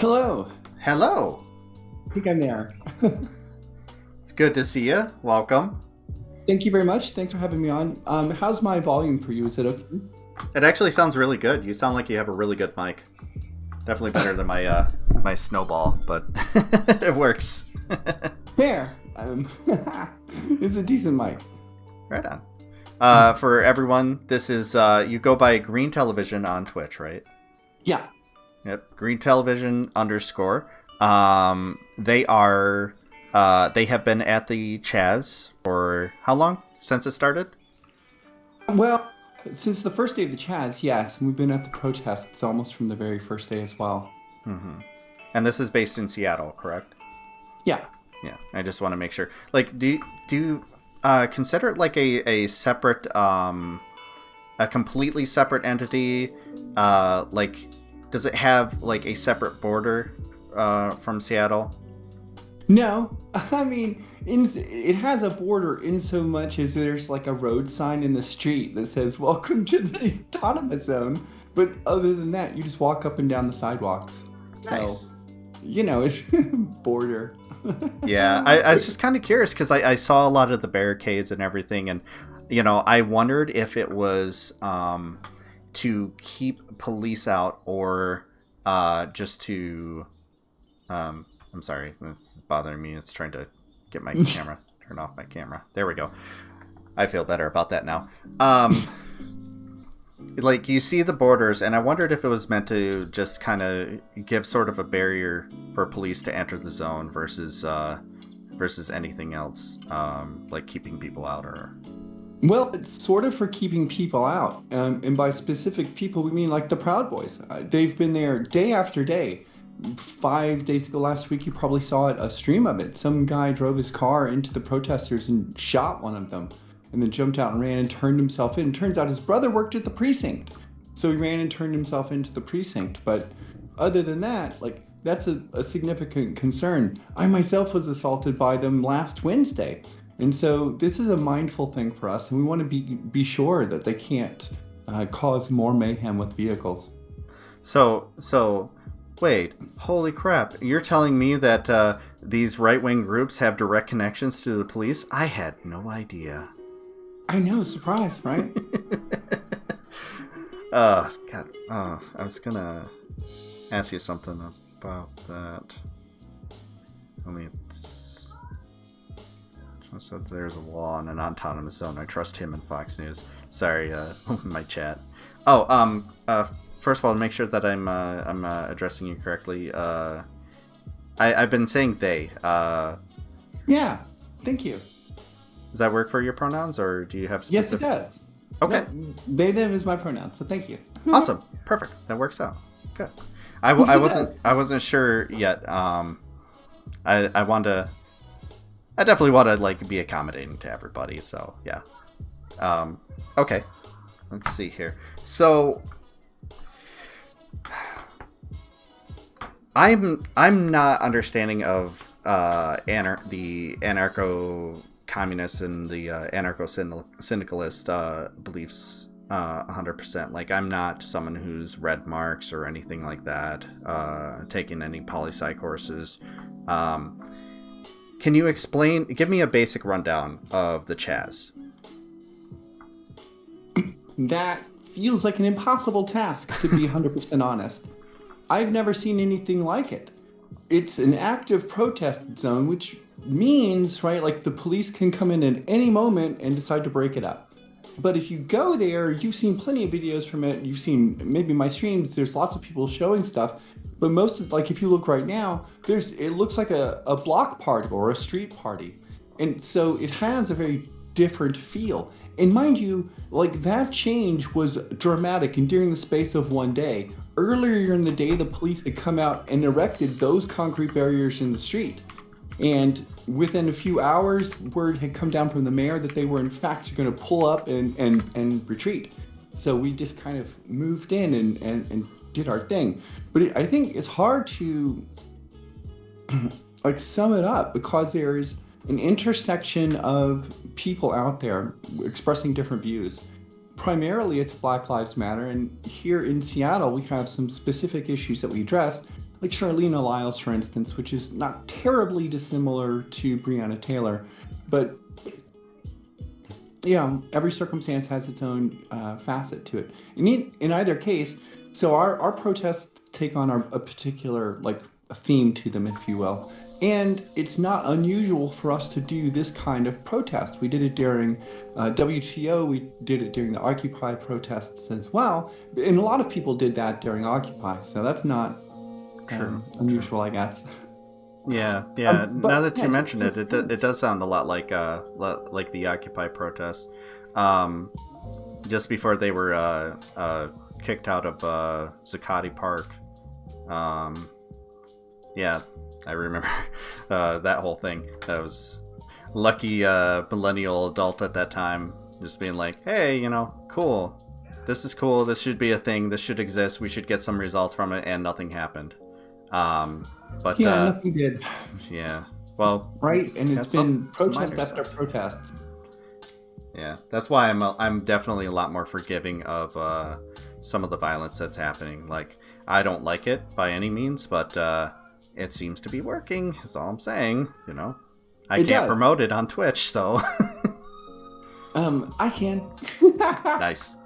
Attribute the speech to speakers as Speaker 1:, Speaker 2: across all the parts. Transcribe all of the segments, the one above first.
Speaker 1: Hello.
Speaker 2: Hello.
Speaker 1: I think I'm there.
Speaker 2: It's good to see you. Welcome.
Speaker 1: Thank you very much. Thanks for having me on. How's my volume for you? Is it okay?
Speaker 2: It actually sounds really good. You sound like you have a really good mic. Definitely better than my snowball, but it works.
Speaker 1: Fair. It's a decent mic.
Speaker 2: Right on. For everyone, this is you go by Green Television on Twitch, right?
Speaker 1: Yeah.
Speaker 2: Yep. Green Television _. They are they have been at the CHAZ for how long since it started?
Speaker 1: Well, since the first day of the CHAZ, yes. We've been at the protests almost from the very first day as well.
Speaker 2: Mm-hmm. And this is based in Seattle, correct?
Speaker 1: Yeah.
Speaker 2: Yeah. I just want to make sure. Like, do you consider it like a separate, a completely separate entity? Like, does it have like a separate border from Seattle?
Speaker 1: No, I mean, it has a border in so much as there's like a road sign in the street that says "Welcome to the Autonomous Zone." But other than that, you just walk up and down the sidewalks.
Speaker 2: Nice.
Speaker 1: So, it's border.
Speaker 2: Yeah, I was just kind of curious because I saw a lot of the barricades and everything, and I wondered if it was to keep police out or just to I'm sorry, it's bothering me. It's trying to get my camera, turn off my camera. There we go. I feel better about that now. Like, you see the borders, and I wondered if it was meant to just kind of give sort of a barrier for police to enter the zone versus anything else, like keeping people out or...
Speaker 1: Well, it's sort of for keeping people out. And by specific people, we mean like the Proud Boys. They've been there day after day. 5 days ago last week, you probably saw it, a stream of it. Some guy drove his car into the protesters and shot one of them, and then jumped out and ran and turned himself in. Turns out his brother worked at the precinct, so he ran and turned himself into the precinct. But other than that, like, that's a significant concern. I myself was assaulted by them last Wednesday, and so this is a mindful thing for us, and we want to be sure that they can't cause more mayhem with vehicles.
Speaker 2: So wait, holy crap. You're telling me that these right-wing groups have direct connections to the police? I had no idea.
Speaker 1: I know, surprise, right?
Speaker 2: God. Oh, I was gonna ask you something about that. Let me just... So there's a law in an autonomous zone. I trust him and Fox News. Sorry, my chat. First of all, to make sure that I'm addressing you correctly, I've been saying they.
Speaker 1: Yeah, thank you.
Speaker 2: Does that work for your pronouns, or do you have specific...
Speaker 1: Yes, it does.
Speaker 2: Okay.
Speaker 1: No, they, them is my pronoun, so thank you.
Speaker 2: Awesome. Perfect. That works out. Good. I wasn't sure yet. I definitely want to like be accommodating to everybody, so yeah. Okay. Let's see here. So I'm not understanding of the anarcho-communists and the anarcho-syndicalist beliefs 100%. Like, I'm not someone who's read Marx or anything like that, taken any poli-sci courses. Can you give me a basic rundown of the CHAZ?
Speaker 1: That feels like an impossible task, to be 100% honest. I've never seen anything like it. It's an active protest zone, which means, right, like the police can come in at any moment and decide to break it up. But if you go there, you've seen plenty of videos from it. You've seen maybe my streams. There's lots of people showing stuff. But most of, like, if you look right now, it looks like a block party or a street party. And so it has a very different feel. And mind you, like, that change was dramatic and during the space of one day. Earlier in the day, the police had come out and erected those concrete barriers in the street. And within a few hours, word had come down from the mayor that they were in fact going to pull up and retreat. So we just kind of moved in and did our thing. But I think it's hard to like sum it up because there's an intersection of people out there expressing different views. Primarily, it's Black Lives Matter, and here in Seattle, we have some specific issues that we address, like Charlene Lyles, for instance, which is not terribly dissimilar to Breonna Taylor, but yeah, every circumstance has its own facet to it. In either case, so our protests take on a particular, like, a theme to them, if you will. And it's not unusual for us to do this kind of protest. We did it during WTO, we did it during the Occupy protests as well. And a lot of people did that during Occupy, so that's not unusual, I guess.
Speaker 2: Yeah. Now that you mention it, it does sound a lot like the Occupy protests. Just before they were kicked out of Zuccotti Park. Yeah, I remember that whole thing. That was lucky millennial adult at that time, just being like, "Hey, cool. This is cool. This should be a thing. This should exist. We should get some results from it," and nothing happened. But
Speaker 1: nothing did.
Speaker 2: Yeah. Well,
Speaker 1: right, and it's been protest after protest.
Speaker 2: Yeah, that's why I'm definitely a lot more forgiving of some of the violence that's happening. Like, I don't like it by any means, but it seems to be working. Is all I'm saying. I can't promote it on Twitch, so.
Speaker 1: I can.
Speaker 2: Nice.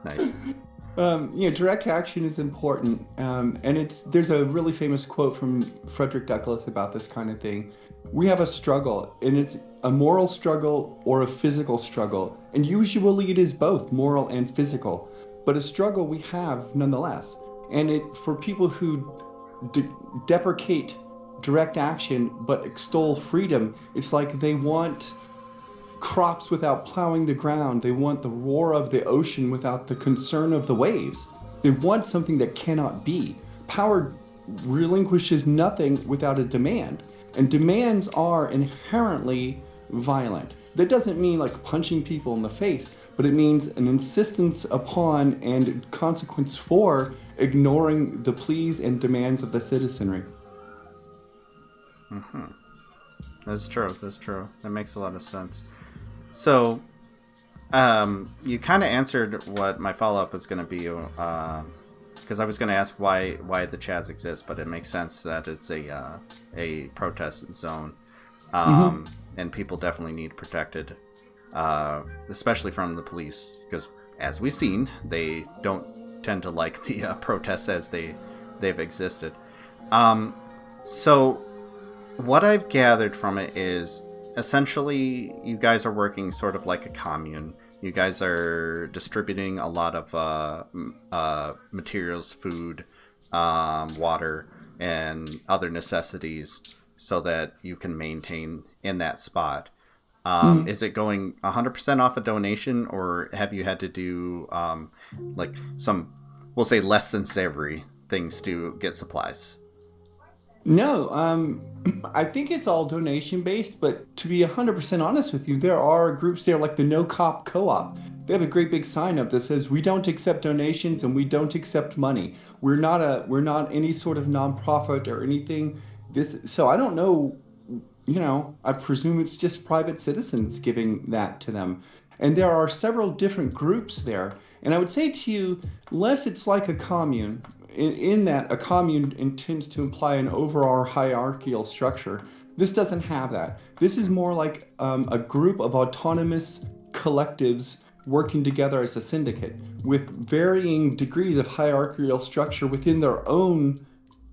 Speaker 1: Direct action is important, and there's a really famous quote from Frederick Douglass about this kind of thing. We have a struggle, and it's a moral struggle or a physical struggle, and usually it is both moral and physical, but a struggle we have nonetheless. And for people who deprecate direct action but extol freedom, it's like they want crops without plowing the ground. They want the roar of the ocean without the concern of the waves. They want something that cannot be. Power relinquishes nothing without a demand, and demands are inherently violent. That doesn't mean like punching people in the face, but it means an insistence upon and consequence for ignoring the pleas and demands of the citizenry.
Speaker 2: Mm-hmm. That's true. That makes a lot of sense. So, you kind of answered what my follow-up was going to be, because I was going to ask why the CHAZ exists, but it makes sense that it's a protest zone, and people definitely need protected, especially from the police, because as we've seen, they don't tend to like the protests as they've existed. So, what I've gathered from it is, essentially, you guys are working sort of like a commune. You guys are distributing a lot of materials, food, water, and other necessities so that you can maintain in that spot. Is it going 100% off a donation, or have you had to do like some, we'll say, less than savory things to get supplies?
Speaker 1: No, I think it's all donation based, but to be 100% honest with you, there are groups there like the No Cop Co-op. They have a great big sign up that says, "We don't accept donations and we don't accept money. We're not any sort of nonprofit or anything." So I don't know, I presume it's just private citizens giving that to them. And there are several different groups there. And I would say to you, less it's like a commune, in that a commune intends to imply an overall hierarchical structure. This doesn't have that. This is more like a group of autonomous collectives working together as a syndicate with varying degrees of hierarchical structure within their own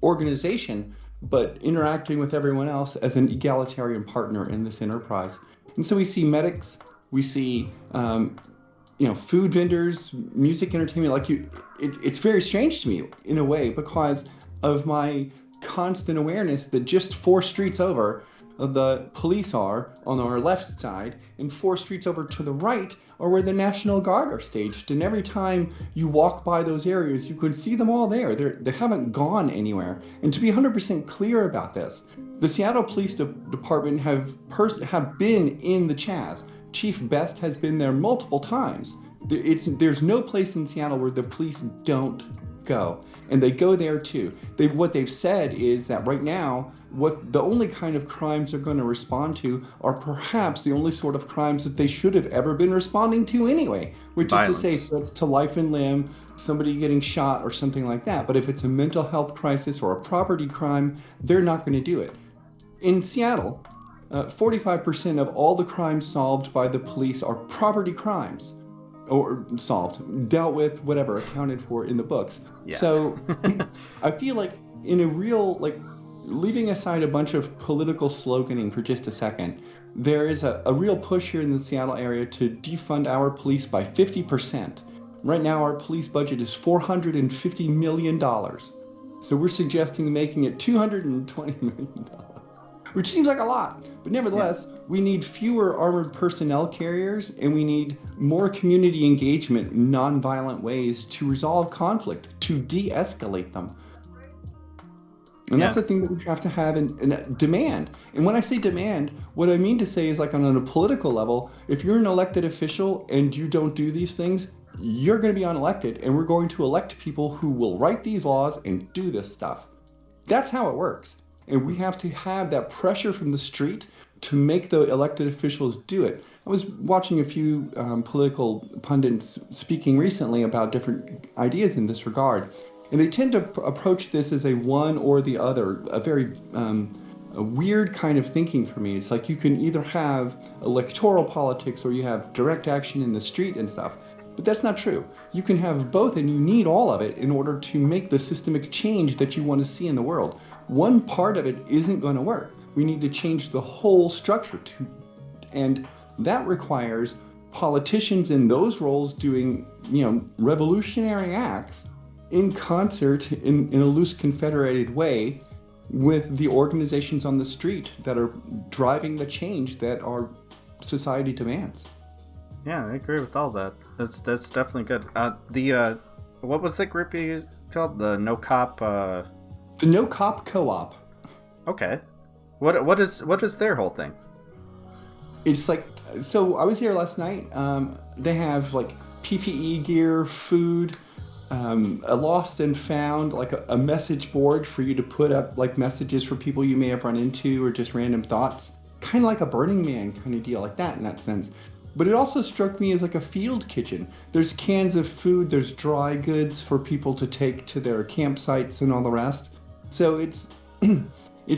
Speaker 1: organization, but interacting with everyone else as an egalitarian partner in this enterprise. And so we see medics, we see food vendors, music, entertainment. It's very strange to me in a way, because of my constant awareness that just 4 streets over, the police are on our left side, and 4 streets over to the right are where the National Guard are staged. And every time you walk by those areas, you can see them all there. They haven't gone anywhere. And to be 100% clear about this, the Seattle Police Department have been in the CHAZ. Chief Best has been there multiple times. There's no place in Seattle where the police don't go. And they go there too. What they've said is that right now, the only kind of crimes they're going to respond to are perhaps the only sort of crimes that they should have ever been responding to anyway, which
Speaker 2: Violence.
Speaker 1: is to say threats to life and limb, somebody getting shot or something like that. But if it's a mental health crisis or a property crime, they're not going to do it. In Seattle, 45% of all the crimes solved by the police are property crimes. Or solved, dealt with, whatever, accounted for in the books.
Speaker 2: Yeah.
Speaker 1: So I feel like in a real, like, leaving aside a bunch of political sloganing for just a second, there is a real push here in the Seattle area to defund our police by 50%. Right now our police budget is $450 million. So we're suggesting making it $220 million. Which seems like a lot, but nevertheless, we need fewer armored personnel carriers, and we need more community engagement in nonviolent ways to resolve conflict, to de-escalate them. And that's the thing that we have to have in demand. And when I say demand, what I mean to say is, like, on a political level, if you're an elected official and you don't do these things, you're going to be unelected, and we're going to elect people who will write these laws and do this stuff. That's how it works. And we have to have that pressure from the street to make the elected officials do it. I was watching a few political pundits speaking recently about different ideas in this regard. And they tend to approach this as a one or the other, a very a weird kind of thinking for me. It's like you can either have electoral politics or you have direct action in the street and stuff. But that's not true. You can have both, and you need all of it in order to make the systemic change that you want to see in the world. One part of it isn't going to work. We need to change the whole structure and that requires politicians in those roles doing, revolutionary acts in concert in a loose confederated way with the organizations on the street that are driving the change that our society demands.
Speaker 2: Yeah, I agree with all that. That's definitely good. What was the group you called? The No Cop.
Speaker 1: The No Cop Co-op.
Speaker 2: Okay. What is their whole thing?
Speaker 1: It's like, so I was here last night. They have like PPE gear, food, a lost and found, like a message board for you to put up like messages for people you may have run into or just random thoughts. Kind of like a Burning Man kind of deal, like that in that sense. But it also struck me as like a field kitchen. There's cans of food, there's dry goods for people to take to their campsites and all the rest. So it's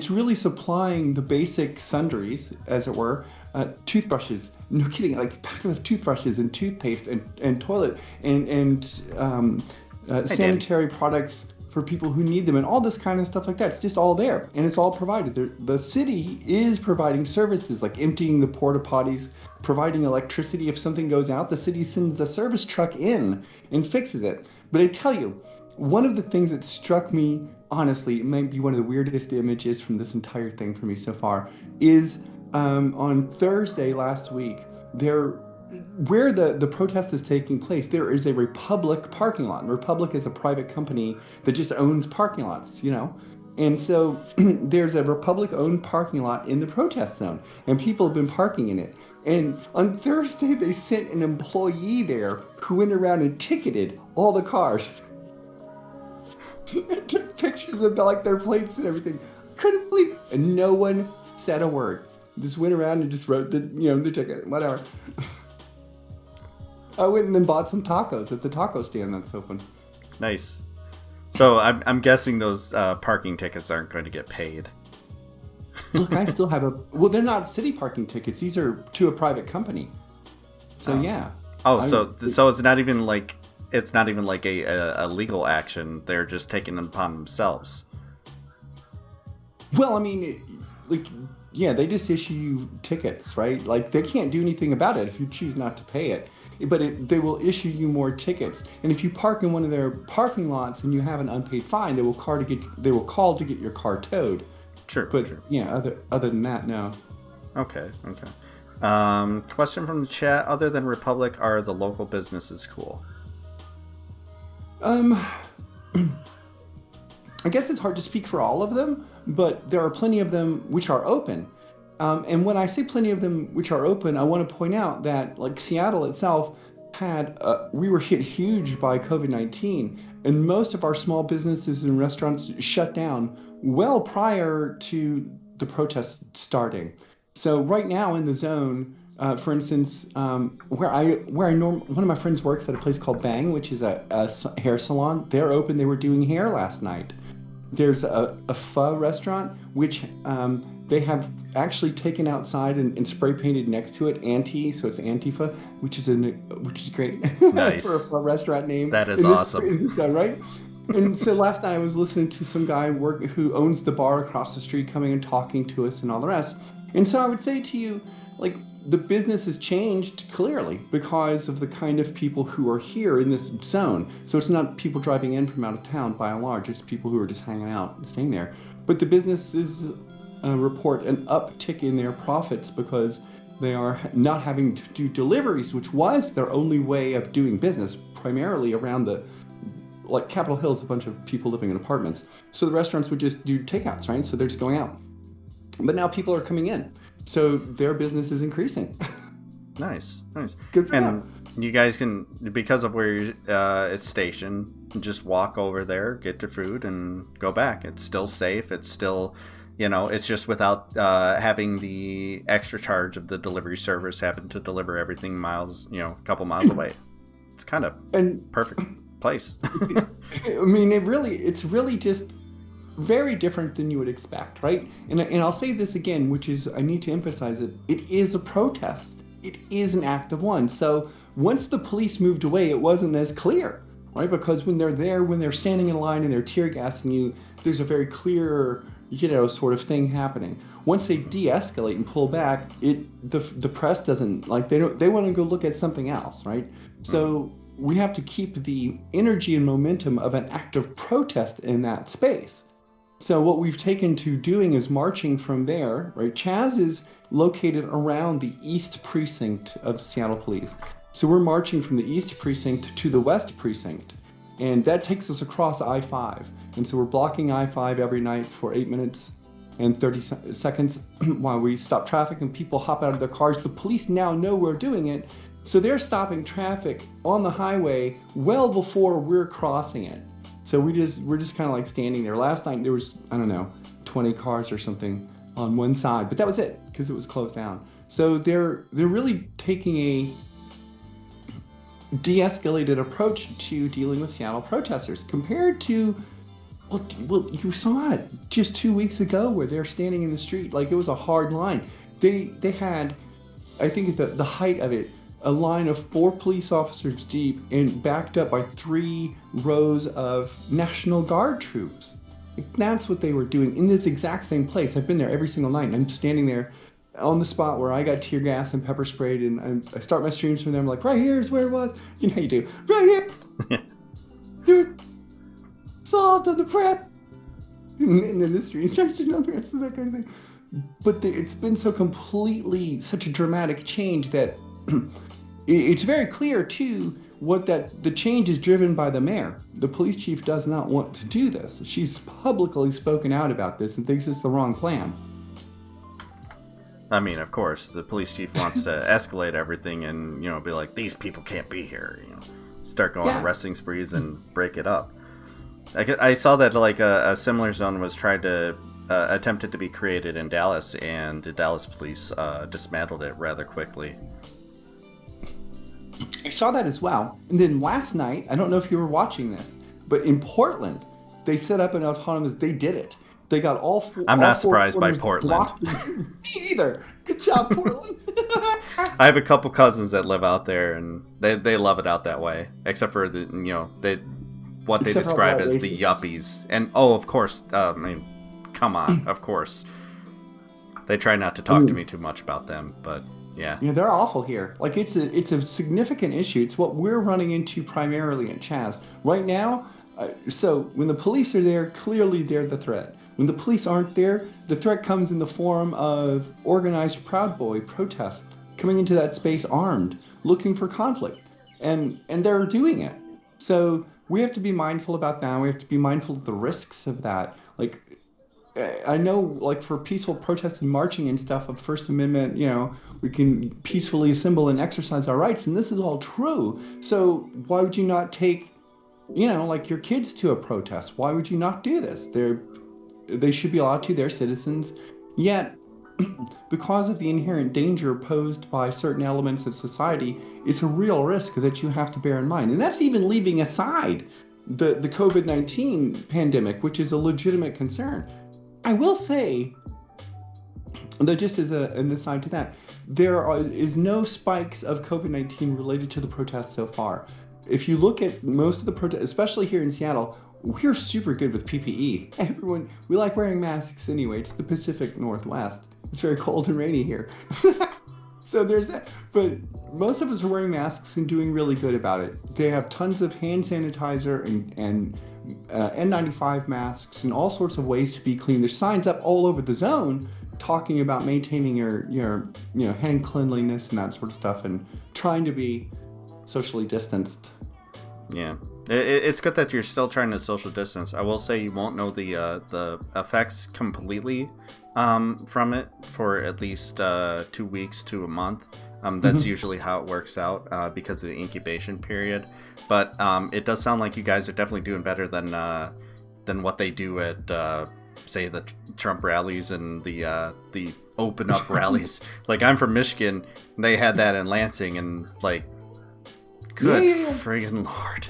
Speaker 1: really supplying the basic sundries, as it were, toothbrushes. No kidding, like packets of toothbrushes and toothpaste and toilet and sanitary products for people who need them and all this kind of stuff like that. It's just all there and it's all provided. The city is providing services like emptying the porta potties, providing electricity. If something goes out, the city sends a service truck in and fixes it. But I tell you, one of the things that struck me, honestly, it might be one of the weirdest images from this entire thing for me so far, is on Thursday last week, where the protest is taking place, there is a Republic parking lot. Republic is a private company that just owns parking lots, And so there's a Republic-owned parking lot in the protest zone, and people have been parking in it. And on Thursday, they sent an employee there who went around and ticketed all the cars. And took pictures of like their plates and everything. Couldn't believe it. And no one said a word. Just went around and just wrote the ticket, whatever. I went and then bought some tacos at the taco stand that's open.
Speaker 2: Nice. So I'm guessing those parking tickets aren't going to get paid.
Speaker 1: Look, I still have well, they're not city parking tickets. These are to a private company. So yeah.
Speaker 2: Oh, so it's not even like a legal action. They're just taking it upon themselves.
Speaker 1: Well, I mean, they just issue you tickets, right? Like they can't do anything about it if you choose not to pay it. But they will issue you more tickets. And if you park in one of their parking lots and you have an unpaid fine, they will call to get your car towed.
Speaker 2: True.
Speaker 1: But
Speaker 2: true.
Speaker 1: Yeah, other than that, no.
Speaker 2: Okay. Question from the chat: other than Republic, are the local businesses cool?
Speaker 1: I guess it's hard to speak for all of them, but there are plenty of them which are open. And when I say plenty of them which are open, I want to point out that like Seattle itself we were hit huge by COVID-19, and most of our small businesses and restaurants shut down well prior to the protests starting. So right now in the zone, for instance, one of my friends works at a place called Bang, which is a hair salon. They're open. They were doing hair last night. There's a pho restaurant, which they have actually taken outside and spray painted next to it so it's Antifa, which is great.
Speaker 2: Nice.
Speaker 1: For a pho restaurant name.
Speaker 2: That is awesome.
Speaker 1: Right? And so last night I was listening to some guy who owns the bar across the street coming and talking to us and all the rest. And so I would say to you, like, the business has changed clearly because of the kind of people who are here in this zone. So it's not people driving in from out of town by and large, it's people who are just hanging out and staying there. But the businesses report an uptick in their profits because they are not having to do deliveries, which was their only way of doing business, primarily around like Capitol Hill is a bunch of people living in apartments. So the restaurants would just do takeouts, right? So they're just going out. But now people are coming in. So their business is increasing.
Speaker 2: Nice.
Speaker 1: Good for them.
Speaker 2: You guys can, because of where it's stationed, just walk over there, get your food, and go back. It's still safe. It's still, it's just without having the extra charge of the delivery service having to deliver everything a couple miles away. It's kind of perfect place.
Speaker 1: I mean, it's really just very different than you would expect, right? And I'll say this again, which is, I need to emphasize it is a protest. It is an act of one. So once the police moved away, it wasn't as clear, right? Because when they're standing in line and they're tear gassing you, there's a very clear, sort of thing happening. Once they de-escalate and pull back, the press doesn't, like, they want to go look at something else, right? So we have to keep the energy and momentum of an act of protest in that space. So what we've taken to doing is marching from there, right? CHAZ is located around the East Precinct of Seattle Police. So we're marching from the East Precinct to the West Precinct. And that takes us across I-5. And so we're blocking I-5 every night for 8 minutes and 30 seconds while we stop traffic and people hop out of their cars. The police now know we're doing it. So they're stopping traffic on the highway well before we're crossing it. So we're just kind of like standing there. Last night there was, 20 cars or something on one side, but that was it because it was closed down. So they're really taking a de-escalated approach to dealing with Seattle protesters compared to, well, you saw it just 2 weeks ago where they're standing in the street like it was a hard line. They had, I think at the height of it, a line of 4 police officers deep and backed up by 3 rows of National Guard troops. That's what they were doing in this exact same place. I've been there every single night, and I'm standing there on the spot where I got tear gas and pepper sprayed, and I start my streams from there. I'm like, right here's where it was. You know how you do. Right here. There's salt on the breath. And then the stream starts to number and that kind of thing. But it's been such a dramatic change that it's very clear, too, the change is driven by the mayor. The police chief does not want to do this. She's publicly spoken out about this and thinks it's the wrong plan.
Speaker 2: I mean, of course, the police chief wants to escalate everything and, be like, these people can't be here, start going on arresting sprees and break it up. I saw that, like, a similar zone was attempted to be created in Dallas, and the Dallas police dismantled it rather quickly.
Speaker 1: I saw that as well. And then last night, I don't know if you were watching this, but in Portland, they set up an autonomous, they did it. They got all 4.
Speaker 2: I'm not surprised by Portland.
Speaker 1: Me either. Good job, Portland.
Speaker 2: I have a couple cousins that live out there, and they love it out that way. Except for they describe as the yuppies. And of course, come on, of course. They try not to talk to me too much about them, but yeah.
Speaker 1: They're awful here. Like, it's a significant issue. It's what we're running into primarily at CHAZ right now. So when the police are there, clearly they're the threat. When the police aren't there, the threat comes in the form of organized Proud Boy protests coming into that space armed, looking for conflict, and they're doing it. So we have to be mindful about that. We have to be mindful of the risks of that. Like, I know, like, for peaceful protests and marching and stuff of First Amendment, We can peacefully assemble and exercise our rights, and this is all true. So why would you not take, like your kids to a protest? Why would you not do this? They should be allowed to. They're citizens. Yet, because of the inherent danger posed by certain elements of society, it's a real risk that you have to bear in mind. And that's even leaving aside the COVID-19 pandemic, which is a legitimate concern. I will say, though, just as an aside to that, is no spikes of COVID-19 related to the protests so far. If you look at most of the protests, especially here in Seattle, we're super good with PPE. We like wearing masks anyway. It's the Pacific Northwest. It's very cold and rainy here. So there's that. But most of us are wearing masks and doing really good about it. They have tons of hand sanitizer and N95 masks and all sorts of ways to be clean. There's signs up all over the zone talking about maintaining your hand cleanliness and that sort of stuff, and trying to be socially distanced.
Speaker 2: Yeah. It's good that you're still trying to social distance. I will say you won't know the effects completely from it for at least 2 weeks to a month. That's usually how it works out because of the incubation period. But it does sound like you guys are definitely doing better than what they do at say the Trump rallies and the open up rallies. Like, I'm from Michigan, they had that in Lansing, and like, good friggin' lord.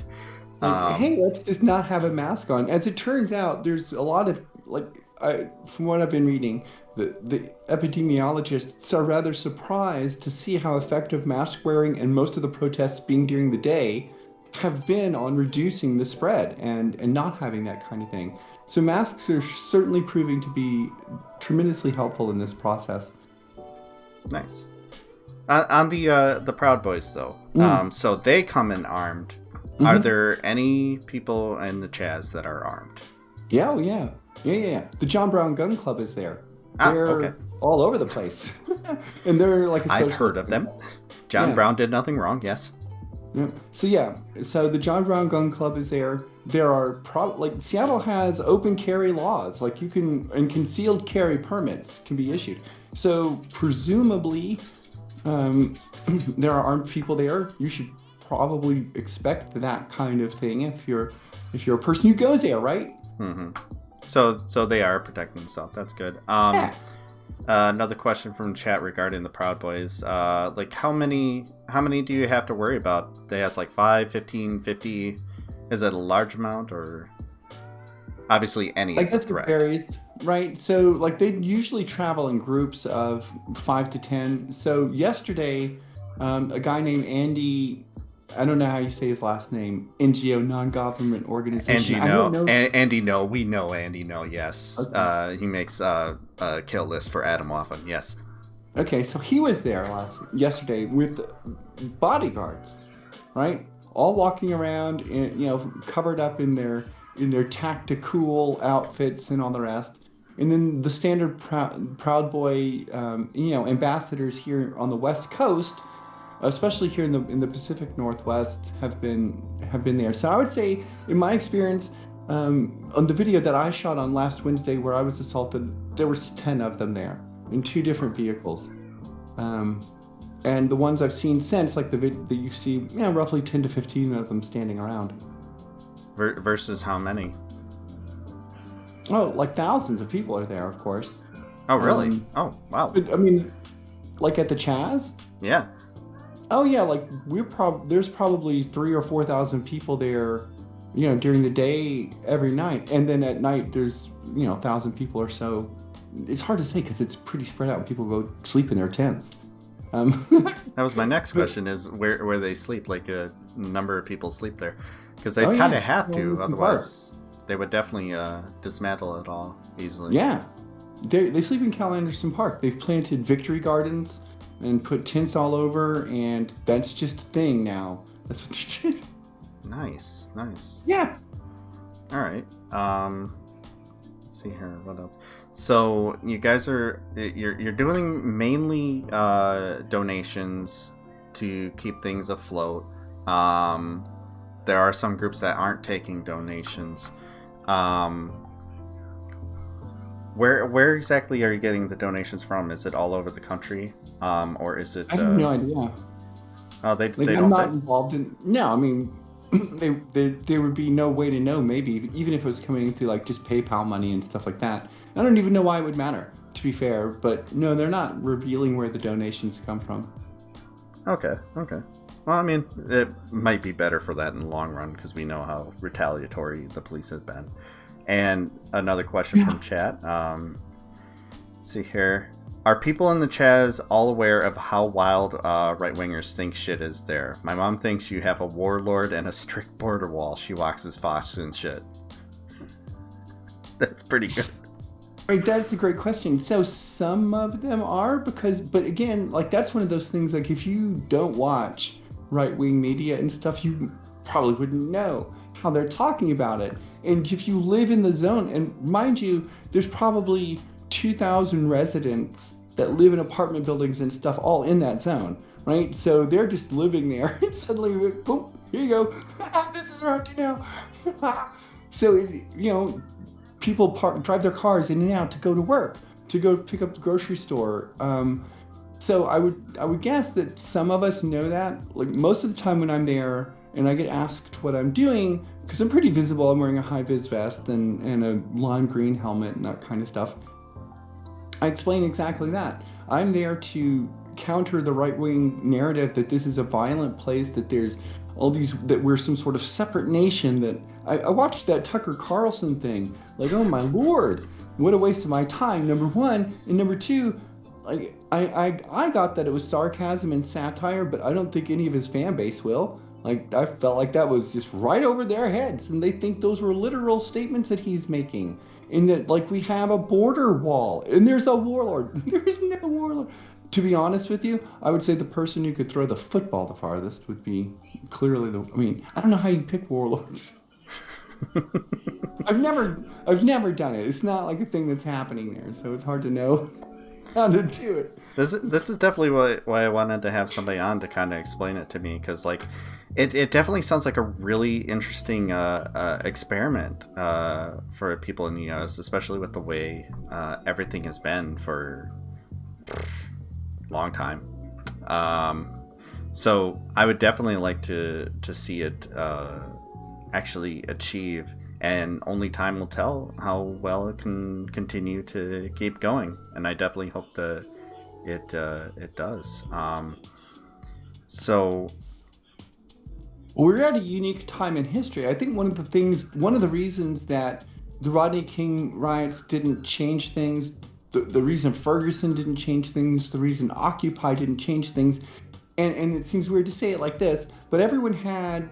Speaker 1: Hey, let's just not have a mask on. As it turns out, there's a lot of, from what I've been reading, the epidemiologists are rather surprised to see how effective mask wearing and most of the protests being during the day have been on reducing the spread and not having that kind of thing. So masks are certainly proving to be tremendously helpful in this process.
Speaker 2: Nice. On the Proud Boys, though, so they come in armed. Are there any people in the CHAZ that are armed? Yeah. The John Brown Gun Club is there. They're all over the place. And they're like a I've heard of them. John Brown did nothing wrong, yes.
Speaker 1: Yeah. So the John Brown Gun Club is there. There are Seattle has open carry laws, and concealed carry permits can be issued. So presumably, there are armed people there. You should probably expect that kind of thing if you're a person who goes there, right?
Speaker 2: So they are protecting themselves. That's good. Another question from chat regarding the Proud Boys. How many do you have to worry about? They ask 5, 15, 50. Is it a large amount, or obviously any is a threat?
Speaker 1: It varies, right? So they usually travel in groups of 5 to 10. So yesterday, a guy named Andy, I don't know how you say his last name, NGO, non-government organization.
Speaker 2: Andy No. We know Andy No, yes. Okay. He makes a kill list for Adam often, yes.
Speaker 1: Okay, so he was there yesterday with bodyguards, right? All walking around, covered up in their tactical outfits and all the rest. And then the standard Proud Boy, ambassadors here on the West Coast, especially here in the Pacific Northwest, have been there. So I would say, in my experience, on the video that I shot on last Wednesday where I was assaulted, there was 10 of them there in 2 different vehicles. And the ones I've seen since, the video that you see, roughly 10 to 15 of them standing around.
Speaker 2: Versus how many?
Speaker 1: Oh, thousands of people are there, of course.
Speaker 2: Oh, really? Oh, wow.
Speaker 1: I mean, at the CHAZ?
Speaker 2: Yeah.
Speaker 1: Oh, yeah, there's probably 3,000 or 4,000 people there, during the day every night. And then at night, there's, 1,000 people or so. It's hard to say because it's pretty spread out and people go sleep in their tents.
Speaker 2: That was my next question, is where they sleep, a number of people sleep there. Because they kind of have to, otherwise they would definitely dismantle it all easily.
Speaker 1: Yeah. They sleep in Cal Anderson Park. They've planted victory gardens and put tents all over, and that's just a thing now. That's what they did.
Speaker 2: Nice.
Speaker 1: Yeah.
Speaker 2: All right. Let's see here. What else? So you guys you're doing mainly donations to keep things afloat. There are some groups that aren't taking donations. Where exactly are you getting the donations from? Is it all over the country, or is it?
Speaker 1: I have no idea.
Speaker 2: Oh, they
Speaker 1: Like, I'm
Speaker 2: don't
Speaker 1: not
Speaker 2: say.
Speaker 1: involved in. No, I mean, there would be no way to know. Maybe even if it was coming through like just PayPal money and stuff like that. I don't even know why it would matter. To be fair, but no, they're not revealing where the donations come from.
Speaker 2: Okay. Well, I mean, it might be better for that in the long run because we know how retaliatory the police have been. And another question from chat. Let's see here. Are people in the CHAZ all aware of how wild right-wingers think shit is there? My mom thinks you have a warlord and a strict border wall. She walks as Fox and shit. That's pretty good.
Speaker 1: Right, that's a great question. So some of them are but again, like that's one of those things. Like if you don't watch right-wing media and stuff, you probably wouldn't know how they're talking about it. And if you live in the zone, and mind you, there's probably 2,000 residents that live in apartment buildings and stuff all in that zone, right? So they're just living there, and suddenly, like, boom, here you go. This is around you now. So people drive their cars in and out to go to work, to go pick up the grocery store. So I would guess that some of us know that. Like most of the time when I'm there and I get asked what I'm doing, because I'm pretty visible, I'm wearing a high-vis vest and a lime green helmet and that kind of stuff. I explain exactly that. I'm there to counter the right-wing narrative that this is a violent place, that there's all these, that we're some sort of separate nation. That I watched that Tucker Carlson thing, like, oh my lord, what a waste of my time, number one. And number two, like I got that it was sarcasm and satire, but I don't think any of his fan base will. Like, I felt like that was just right over their heads, and they think those were literal statements that he's making. In that, like, we have a border wall, and there's a warlord. There is no warlord. To be honest with you, I would say the person who could throw the football the farthest would be clearly the. I mean, I don't know how you pick warlords. I've never done it. It's not like a thing that's happening there, so it's hard to know how to do it.
Speaker 2: This is definitely why I wanted to have somebody on to kind of explain it to me, because like it definitely sounds like a really interesting experiment for people in the US, especially with the way everything has been for a long time. So I would definitely like to see it actually achieve, and only time will tell how well it can continue to keep going, and I definitely hope that it does. So
Speaker 1: we're at a unique time in history. I think one of the reasons that the Rodney King riots didn't change things, the reason Ferguson didn't change things, the reason Occupy didn't change things, and it seems weird to say it like this, but everyone had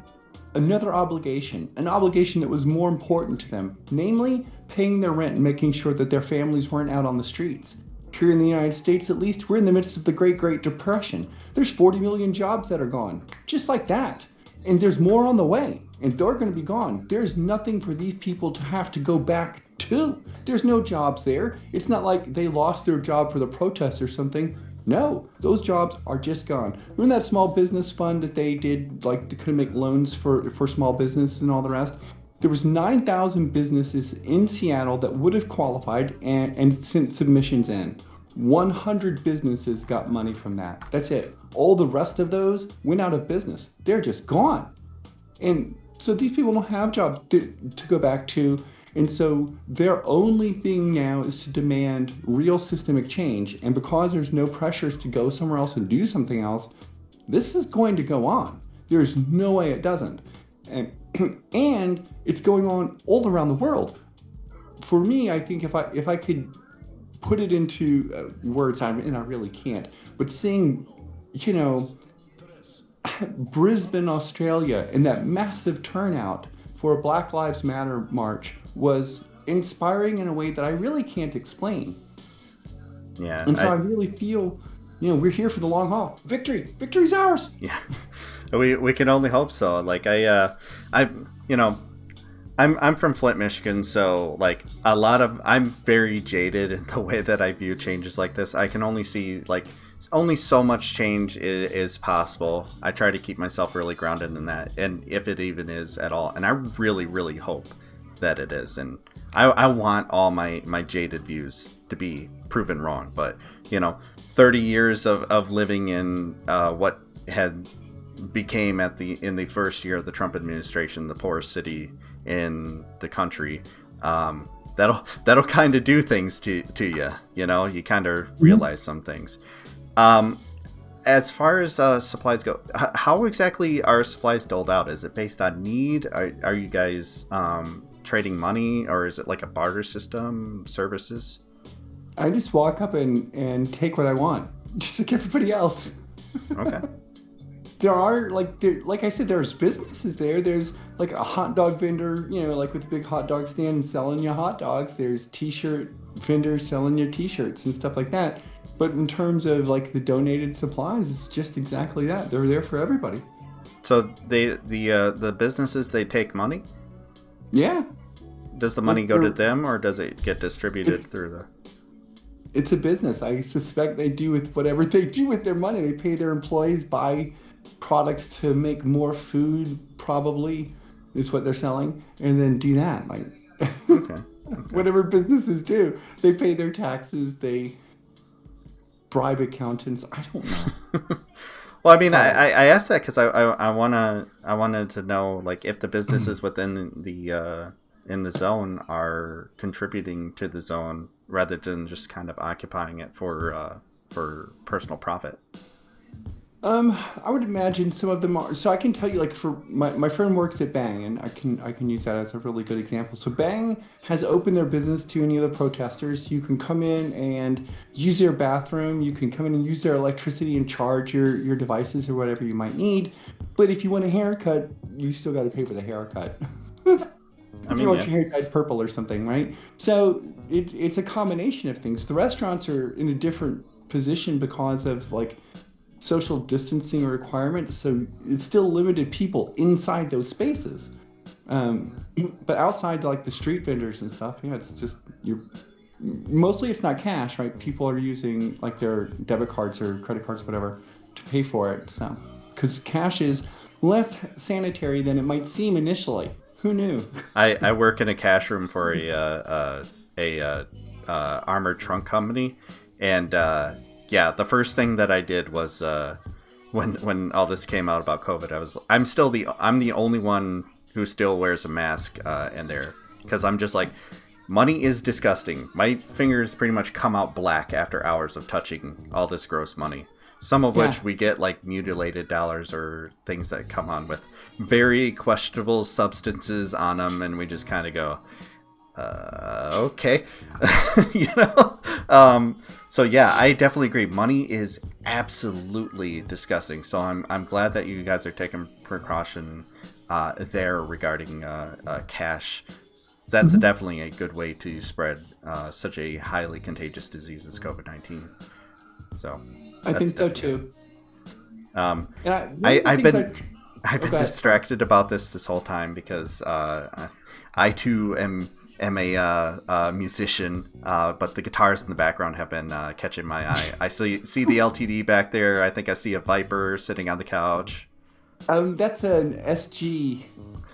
Speaker 1: another obligation, an obligation that was more important to them, namely paying their rent and making sure that their families weren't out on the streets. Here in the United States, at least, we're in the midst of the Great Depression. There's 40 million jobs that are gone, just like that. And there's more on the way, and they're going to be gone. There's nothing for these people to have to go back to. There's no jobs there. It's not like they lost their job for the protests or something. No, those jobs are just gone. Remember that small business fund that they did, like they couldn't make loans for small business and all the rest? There was 9,000 businesses in Seattle that would have qualified and sent submissions in. 100 businesses got money from that. That's it. All the rest of those went out of business. They're just gone. And so these people don't have jobs to go back to. And so their only thing now is to demand real systemic change. And because there's no pressures to go somewhere else and do something else, this is going to go on. There's no way it doesn't. And it's going on all around the world. For me, I think if I could put it into words, and I really can't, but seeing, Brisbane, Australia, and that massive turnout for a Black Lives Matter march was inspiring in a way that I really can't explain.
Speaker 2: Yeah.
Speaker 1: And so I really feel, we're here for the long haul. Victory's ours.
Speaker 2: Yeah. We can only hope so. Like I'm from Flint, Michigan, so like I'm very jaded in the way that I view changes like this. I can only see like only so much change is possible. I try to keep myself really grounded in that, and if it even is at all. And I really, really hope that it is. And I want all my jaded views to be proven wrong, but 30 years of living in what had became in the first year of the Trump administration the poorest city in the country, that'll kind of do things to you. You kind of realize some things. As far as supplies go, how exactly are supplies doled out? Is it based on need? Are you guys trading money, or is it like a barter system, services?
Speaker 1: I just walk up and take what I want, just like everybody else.
Speaker 2: Okay.
Speaker 1: There are like I said, there's businesses there. There's like a hot dog vendor, like with a big hot dog stand selling you hot dogs. There's t-shirt vendors selling you t-shirts and stuff like that. But in terms of like the donated supplies, it's just exactly that. They're there for everybody.
Speaker 2: So the businesses, they take money?
Speaker 1: Yeah.
Speaker 2: Does the money go to them, or does it get distributed through the...
Speaker 1: It's a business. I suspect they do with whatever they do with their money. They pay their employees, buy products to make more food, probably, is what they're selling, and then do that.
Speaker 2: Okay.
Speaker 1: Whatever businesses do. They pay their taxes, they bribe accountants. I don't know.
Speaker 2: Well, I mean, I asked that because I wanted to know, like, if the businesses within the in the zone are contributing to the zone rather than just kind of occupying it for personal profit.
Speaker 1: I would imagine some of them are. So I can tell you, like, for my friend works at Bang, and I can use that as a really good example. So Bang has opened their business to any of the protesters. You can come in and use their bathroom. You can come in and use their electricity and charge your devices or whatever you might need. But if you want a haircut, you still got to pay for the haircut. If you want your hair dyed purple or something, right? So it's a combination of things. The restaurants are in a different position because of like social distancing requirements, so it's still limited people inside those spaces. But outside, like the street vendors and stuff, yeah, it's just mostly it's not cash, right? People are using like their debit cards or credit cards, whatever, to pay for it. So, because cash is less sanitary than it might seem initially. Who knew? I
Speaker 2: work in a cash room for a armored trunk company, and yeah, the first thing that I did was when all this came out about COVID, I'm the only one who still wears a mask in there, because I'm just like, money is disgusting. My fingers pretty much come out black after hours of touching all this gross money. Some of which we get like mutilated dollars or things that come on with very questionable substances on them, and we just kind of go, okay. So yeah, I definitely agree. Money is absolutely disgusting. So I'm glad that you guys are taking precaution there regarding cash. That's definitely a good way to spread such a highly contagious disease as COVID-19. So
Speaker 1: I think so too.
Speaker 2: I've been distracted about this whole time because I too am a musician, but the guitars in the background have been catching my eye. I see the LTD back there. I think I see a Viper sitting on the couch.
Speaker 1: That's an SG.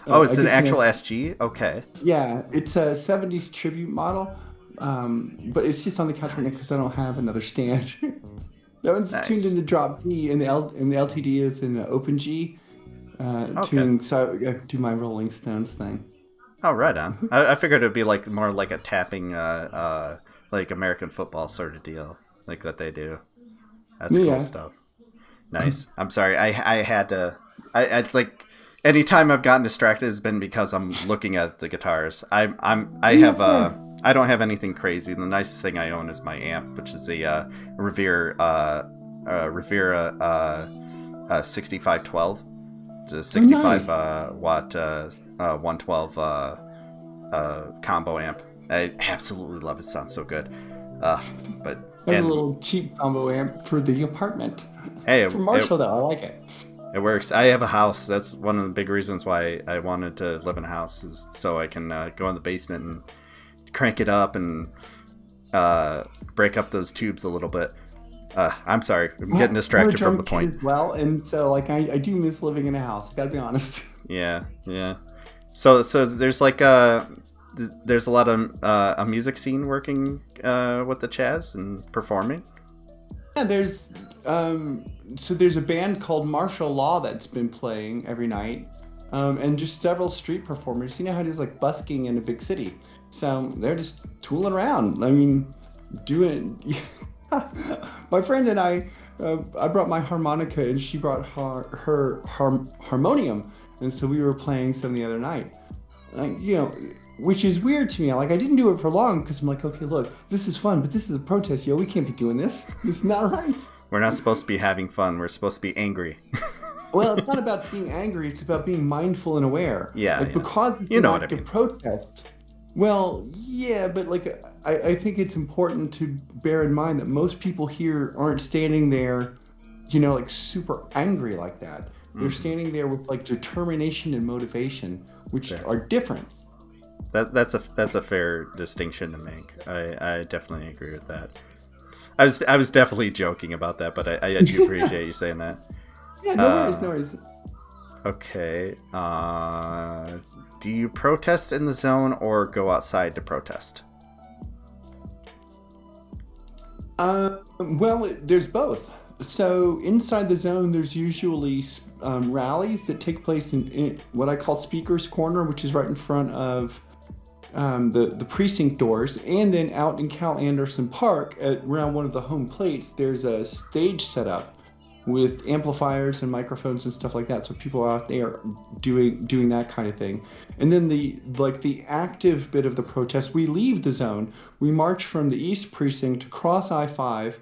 Speaker 2: Oh, it's an actual SG? Okay.
Speaker 1: Yeah, it's a 70s tribute model, but it's just on the couch right now because I don't have another stand. That one's tuned into drop D, and the LTD is in open G tuning, so I do my Rolling Stones thing.
Speaker 2: Oh, right on. I figured it'd be like more like a tapping, like American football sort of deal, like that they do. That's cool stuff. Nice. I'm sorry. I had to. I like anytime I've gotten distracted has been because I'm looking at the guitars. I don't have anything crazy. The nicest thing I own is my amp, which is a Revere 6512. It's a 65 watt 112 combo amp. I absolutely love it. It sounds so good. But
Speaker 1: a little cheap combo amp for the apartment.
Speaker 2: Hey,
Speaker 1: for Marshall though, I like it.
Speaker 2: It works. I have a house. That's one of the big reasons why I wanted to live in a house, is so I can go in the basement and crank it up and break up those tubes a little bit. I'm sorry, I'm getting distracted from the point.
Speaker 1: Well, and so like I do miss living in a house. Gotta be honest.
Speaker 2: Yeah. So there's like there's a lot of a music scene working with the CHAZ and performing.
Speaker 1: Yeah, there's a band called Martial Law that's been playing every night, and just several street performers. You know how it is like busking in a big city, so they're just tooling around. I mean, doing. My friend and I brought my harmonica and she brought her harmonium, and so we were playing some the other night. Which is weird to me. Like, I didn't do it for long because I'm like, okay, look, this is fun, but this is a protest, yo. We can't be doing this. It's not right.
Speaker 2: We're not supposed to be having fun. We're supposed to be angry.
Speaker 1: Well, it's not about being angry. It's about being mindful and aware.
Speaker 2: Yeah.
Speaker 1: Because it's
Speaker 2: you know
Speaker 1: an
Speaker 2: what
Speaker 1: act
Speaker 2: I mean.
Speaker 1: of protest. Well, yeah, but like I think it's important to bear in mind that most people here aren't standing there, like super angry like that. They're standing there with like determination and motivation, which are different.
Speaker 2: That's a fair distinction to make. I definitely agree with that. I was definitely joking about that, but I do appreciate you saying that.
Speaker 1: Yeah, no worries.
Speaker 2: Okay. Do you protest in the zone or go outside to protest?
Speaker 1: Well, there's both. So inside the zone, there's usually rallies that take place in what I call Speaker's Corner, which is right in front of the precinct doors. And then out in Cal Anderson Park, around one of the home plates, there's a stage set up with amplifiers and microphones and stuff like that, so people are out there doing that kind of thing. And then the active bit of the protest, we leave the zone, we march from the east precinct across I-5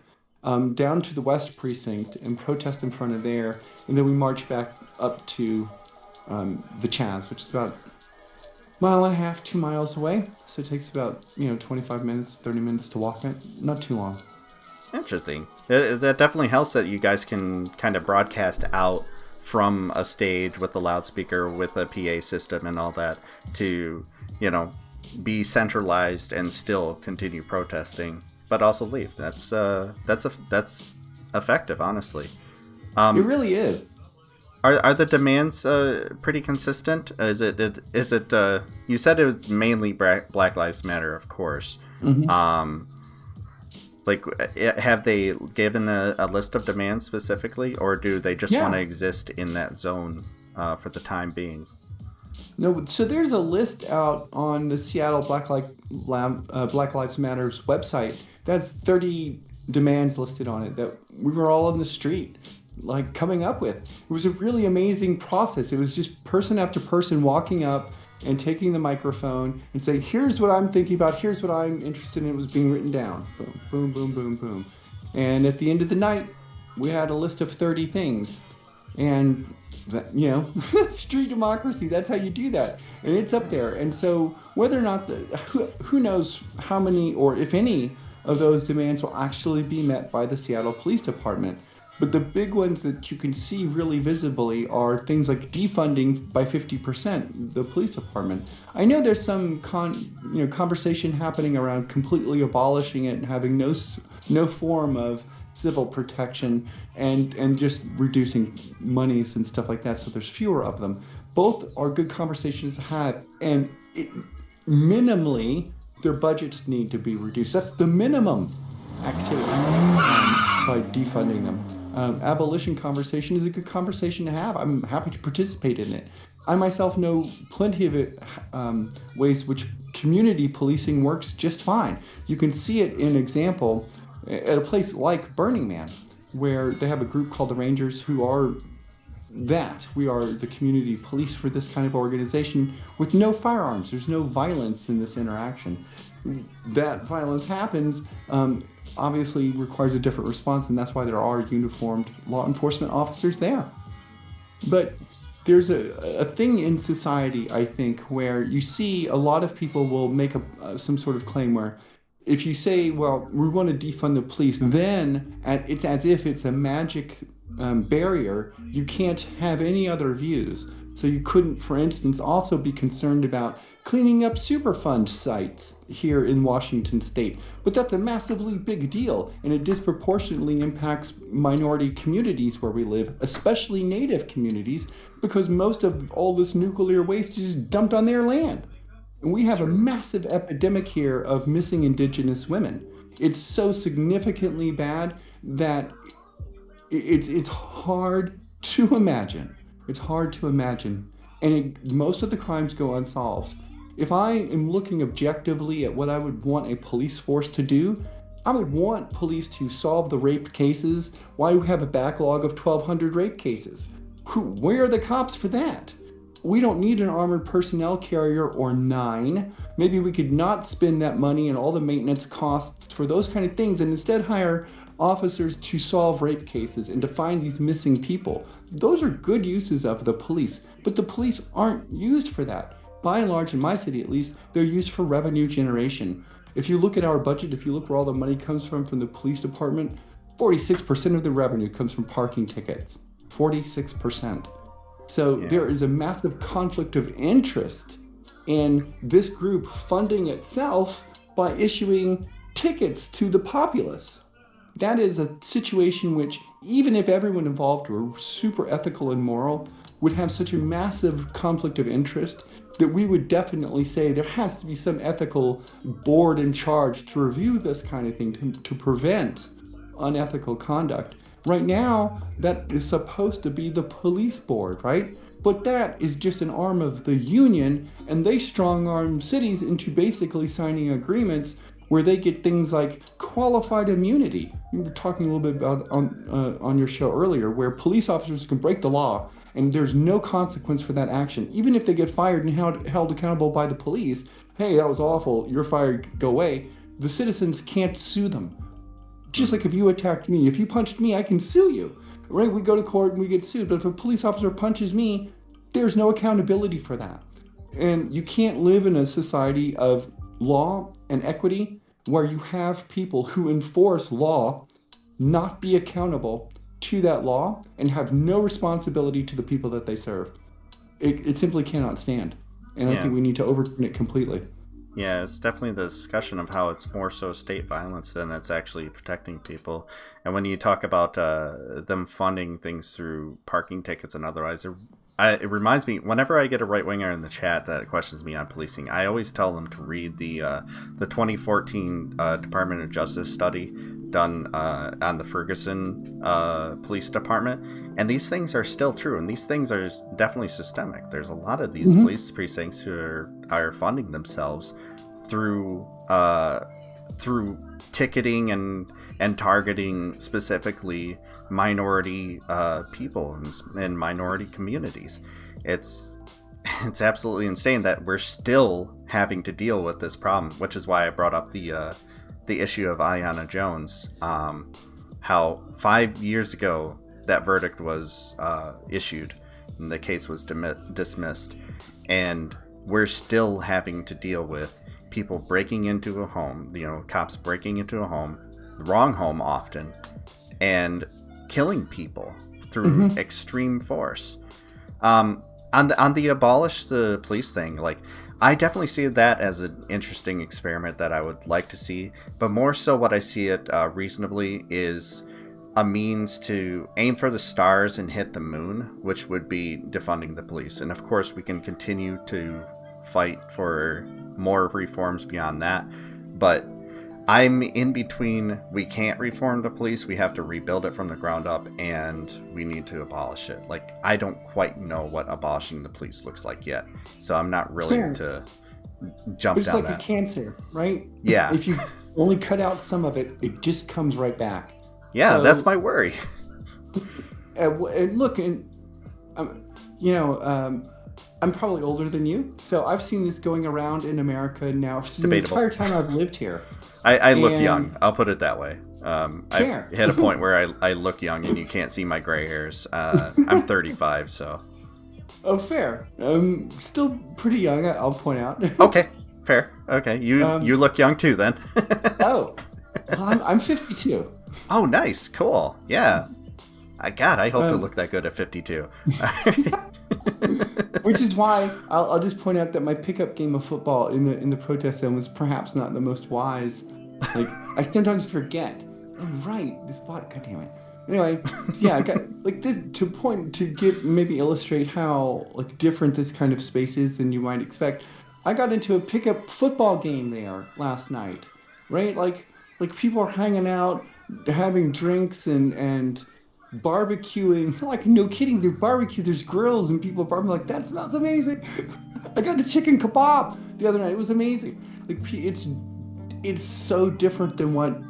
Speaker 1: down to the west precinct and protest in front of there, and then we march back up to the CHAZ, which is about a mile and a half, 2 miles away. So it takes about 25 minutes, 30 minutes to walk it, not too long.
Speaker 2: Interesting. That definitely helps that you guys can kind of broadcast out from a stage with a loudspeaker, with a PA system and all that to, be centralized and still continue protesting, but also leave. That's effective, honly.
Speaker 1: It really is.
Speaker 2: Are the demands pretty consistent? Is it you said it was mainly Black Lives Matter, of course.
Speaker 1: Mm-hmm.
Speaker 2: Have they given a list of demands specifically, or do they just want to exist in that zone for the time being?
Speaker 1: No, so there's a list out on the Seattle Black Lives Matter's website. That's 30 demands listed on it that we were all in the street coming up with. It was a really amazing process. It was just person after person walking up and taking the microphone and saying, here's what I'm thinking about, here's what I'm interested in. It was being written down. Boom, boom, boom, boom, boom. And at the end of the night, we had a list of 30 things. And, street democracy, that's how you do that. And it's up there. And so whether or not, who knows how many or if any of those demands will actually be met by the Seattle Police Department. But the big ones that you can see really visibly are things like defunding by 50% the police department. I know there's some conversation happening around completely abolishing it and having no form of civil protection and just reducing monies and stuff like that, so there's fewer of them. Both are good conversations to have, and minimally their budgets need to be reduced. That's the minimum activity by defunding them. Abolition conversation is a good conversation to have. I'm happy to participate in it. I myself know plenty of ways which community policing works just fine. You can see it in example at a place like Burning Man, where they have a group called the Rangers who are that. We are the community police for this kind of organization with no firearms. There's no violence in this interaction. That violence happens obviously requires a different response, and that's why there are uniformed law enforcement officers there. But there's a thing in society, I think, where you see a lot of people will make some sort of claim where if you say, well, we want to defund the police, then it's as if it's a magic barrier. You can't have any other views. So you couldn't, for instance, also be concerned about cleaning up Superfund sites here in Washington state. But that's a massively big deal, and it disproportionately impacts minority communities where we live, especially Native communities, because most of all this nuclear waste is dumped on their land. And we have a
Speaker 2: True.
Speaker 1: massive epidemic here of missing Indigenous women. It's so significantly bad that it's hard to imagine. It's hard to imagine. And most of the crimes go unsolved. If I am looking objectively at what I would want a police force to do, I would want police to solve the rape cases. Why do we have a backlog of 1,200 rape cases? Where are the cops for that? We don't need an armored personnel carrier or 9. Maybe we could not spend that money and all the maintenance costs for those kind of things and instead hire officers to solve rape cases and to find these missing people. Those are good uses of the police, but the police aren't used for that. By and large, in my city at least, they're used for revenue generation. If you look at our budget, if you look where all the money comes from the police department, 46% of the revenue comes from parking tickets. 46%. So
Speaker 2: Yeah.
Speaker 1: there is a massive conflict of interest in this group funding itself by issuing tickets to the populace. That is a situation which, even if everyone involved were super ethical and moral, would have such a massive conflict of interest that we would definitely say there has to be some ethical board in charge to review this kind of thing to prevent unethical conduct. Right now, that is supposed to be the police board, right? But that is just an arm of the union, and they strong-arm cities into basically signing agreements where they get things like qualified immunity. We were talking a little bit about on your show earlier, where police officers can break the law and there's no consequence for that action. Even if they get fired and held accountable by the police, hey, that was awful, you're fired, go away. The citizens can't sue them. Just like if you attacked me, if you punched me, I can sue you, right? We go to court and we get sued. But if a police officer punches me, there's no accountability for that. And you can't live in a society of law and equity where you have people who enforce law not be accountable to that law and have no responsibility to the people that they serve. It simply cannot stand. And I think we need to overturn it completely.
Speaker 2: Yeah, it's definitely the discussion of how it's more so state violence than it's actually protecting people. And when you talk about them funding things through parking tickets and otherwise, it reminds me, whenever I get a right-winger in the chat that questions me on policing, I always tell them to read the 2014 Department of Justice study done on the Ferguson Police Department. And these things are still true, and these things are definitely systemic. There's a lot of these police precincts who are funding themselves through ticketing and targeting specifically minority people and minority communities. It's absolutely insane that we're still having to deal with this problem, which is why I brought up the issue of Aiyana Jones. How 5 years ago that verdict was issued and the case was dismissed, and we're still having to deal with people breaking into a home, cops breaking into a home, the wrong home often, and killing people through extreme force. On the abolish the police thing, like, I definitely see that as an interesting experiment that I would like to see, but more so what I see it reasonably is a means to aim for the stars and hit the moon, which would be defunding the police. And of course we can continue to fight for more reforms beyond that, but I'm in between. We can't reform the police, we have to rebuild it from the ground up, and we need to abolish it. Like, I don't quite know what abolishing the police looks like yet, so I'm not really to jump
Speaker 1: it's
Speaker 2: down
Speaker 1: like
Speaker 2: that.
Speaker 1: a cancer, right?
Speaker 2: Yeah.
Speaker 1: If you only cut out some of it, it just comes right back.
Speaker 2: Yeah,
Speaker 1: so,
Speaker 2: that's my worry.
Speaker 1: And look, and I'm probably older than you, so I've seen this going around in America now the entire time I've lived here.
Speaker 2: I look young. I'll put it that way.
Speaker 1: Fair.
Speaker 2: I've hit a point where I look young, and you can't see my gray hairs. I'm 35, so.
Speaker 1: Oh, fair. Still pretty young, I'll point out.
Speaker 2: Okay, fair. Okay, you look young too, then.
Speaker 1: Oh, well, I'm 52.
Speaker 2: Oh, nice, cool, yeah. I hope to look that good at 52.
Speaker 1: Which is why I'll just point out that my pickup game of football in the protest zone was perhaps not the most wise. Like, I sometimes forget. Oh, right, this bot. God damn it. Anyway, yeah, like this to maybe illustrate how like different this kind of space is than you might expect. I got into a pickup football game there last night, right? Like people are hanging out, having drinks and barbecuing. Like no kidding, they're barbecue. There's grills and people barbecuing. Like that smells amazing. I got a chicken kebab the other night. It was amazing. Like it's so different than what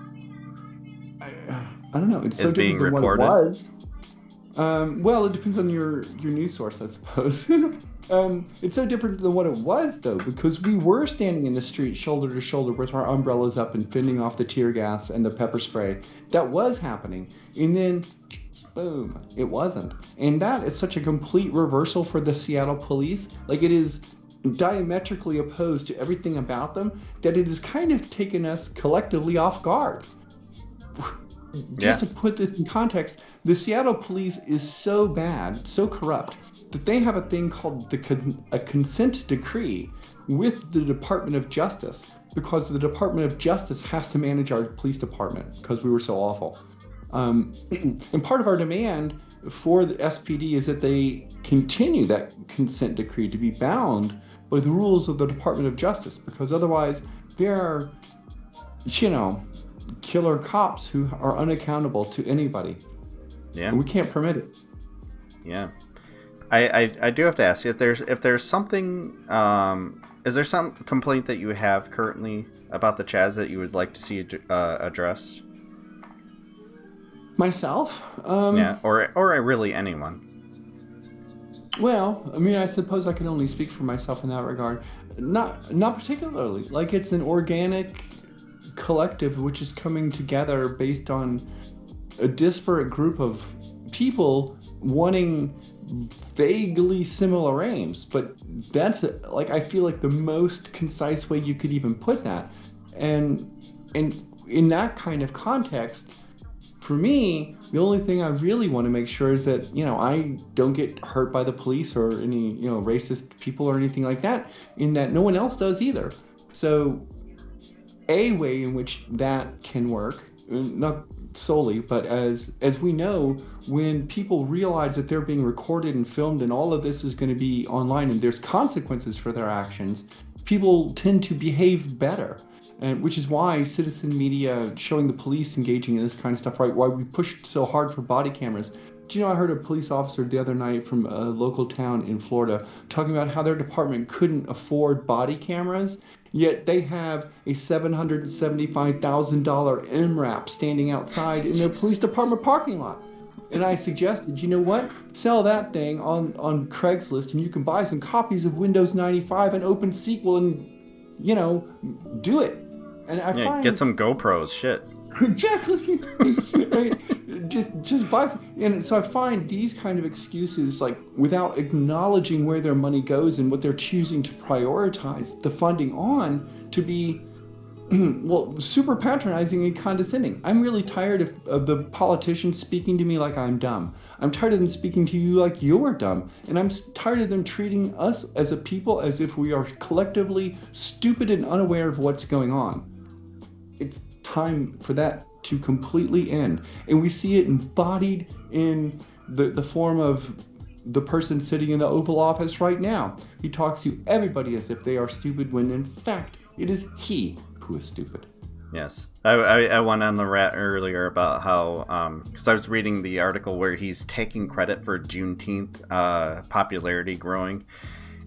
Speaker 1: I don't know. It's so different than
Speaker 2: recorded?
Speaker 1: What it was. Well, it depends on your news source, I suppose. It's so different than what it was, though, because we were standing in the street shoulder to shoulder with our umbrellas up and fending off the tear gas and the pepper spray. That was happening. And then, boom, it wasn't. And that is such a complete reversal for the Seattle police. Like, it is diametrically opposed to everything about them that it has kind of taken us collectively off guard. Just to put this in context, the Seattle police is so bad, so corrupt, that they have a thing called a consent decree with the Department of Justice, because the Department of Justice has to manage our police department because we were so awful. And part of our demand for the SPD is that they continue that consent decree to be bound by the rules of the Department of Justice, because otherwise they're, killer cops who are unaccountable to anybody.
Speaker 2: Yeah.
Speaker 1: And we can't permit it.
Speaker 2: Yeah. I do have to ask you if there's something is there some complaint that you have currently about the CHAZ that you would like to see addressed?
Speaker 1: Myself?
Speaker 2: Yeah, or really anyone.
Speaker 1: Well, I mean, I suppose I can only speak for myself in that regard. Not particularly. Like, it's an organic collective which is coming together based on a disparate group of people wanting vaguely similar aims, but that's I feel like the most concise way you could even put that. And in that kind of context, for me, the only thing I really want to make sure is that I don't get hurt by the police or any racist people or anything like that, in that no one else does either. So a way in which that can work, not solely, but as we know, when people realize that they're being recorded and filmed and all of this is going to be online and there's consequences for their actions, people tend to behave better. And which is why citizen media showing the police engaging in this kind of stuff, right? Why we pushed so hard for body cameras. Do you know, I heard a police officer the other night from a local town in Florida talking about how their department couldn't afford body cameras, yet they have a $775,000 MRAP standing outside in their police department parking lot. And I suggested, you know what? Sell that thing on Craigslist, and you can buy some copies of Windows 95 and OpenSQL and, do it. And I find,
Speaker 2: get some GoPros, shit.
Speaker 1: Exactly. Right? Just buy some. And so I find these kind of excuses, like, without acknowledging where their money goes and what they're choosing to prioritize the funding on, to be super patronizing and condescending. I'm really tired of the politicians speaking to me like I'm dumb. I'm tired of them speaking to you like you're dumb. And I'm tired of them treating us as a people as if we are collectively stupid and unaware of what's going on. It's time for that to completely end. And we see it embodied in the form of the person sitting in the Oval Office right now. He talks to everybody as if they are stupid, when in fact it is he who is stupid.
Speaker 2: Yes. I went on the rat earlier about how, because I was reading the article where he's taking credit for Juneteenth popularity growing,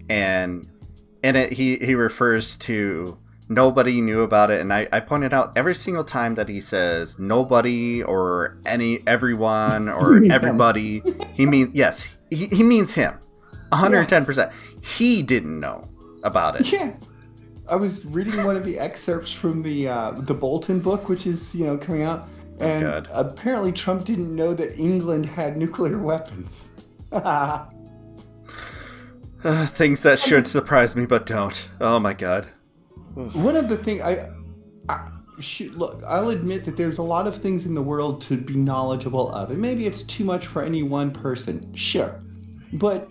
Speaker 2: and in it he refers to nobody knew about it, and I pointed out every single time that he says nobody or everyone or everybody, he means, yes, he means him, 110%. Yeah. He didn't know about it.
Speaker 1: Yeah. I was reading one of the excerpts from the Bolton book, which is coming out, and apparently Trump didn't know that England had nuclear weapons.
Speaker 2: Things that should surprise me but don't. Oh my god.
Speaker 1: One of the things look, I'll admit that there's a lot of things in the world to be knowledgeable of, and maybe it's too much for any one person. Sure, but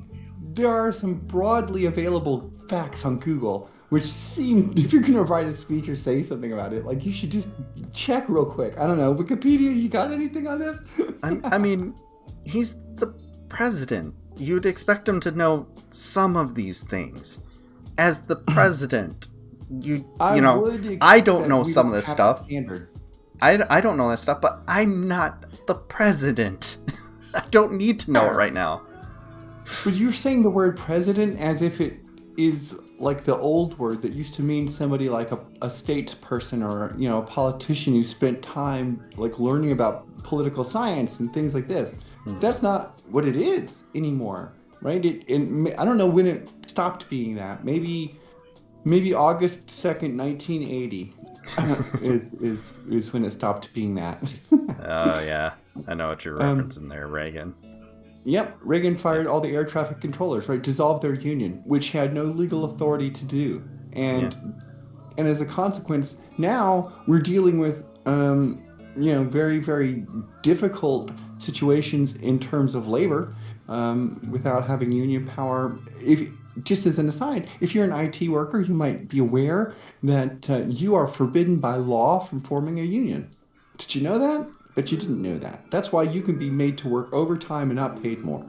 Speaker 1: there are some broadly available facts on Google which seem, if you're going to write a speech or say something about it, like, you should just check real quick. I don't know, Wikipedia, you got anything on this?
Speaker 2: I mean, he's the president. You'd expect him to know some of these things. as the president, you
Speaker 1: I
Speaker 2: know,
Speaker 1: would
Speaker 2: I don't
Speaker 1: accept
Speaker 2: know
Speaker 1: that we
Speaker 2: some
Speaker 1: don't
Speaker 2: of this
Speaker 1: have
Speaker 2: stuff.
Speaker 1: that standard.
Speaker 2: I don't know that stuff, but I'm not the president. I don't need to know it right now.
Speaker 1: But you're saying the word president as if it is like the old word that used to mean somebody like a statesperson or, you know, a politician who spent time like learning about political science and things like this. That's not what it is anymore, right? I don't know when it stopped being that. Maybe August 2nd, 1980 is when it stopped being that.
Speaker 2: Oh, yeah. I know what you're referencing there, Reagan.
Speaker 1: Yep, Reagan fired all the air traffic controllers, right? Dissolved their union, which had no legal authority to do. And as a consequence, now we're dealing with very, very difficult situations in terms of labor without having union power. Just as an aside, if you're an IT worker, you might be aware that you are forbidden by law from forming a union. Did you know that? But you didn't know that. That's why you can be made to work overtime and not paid more.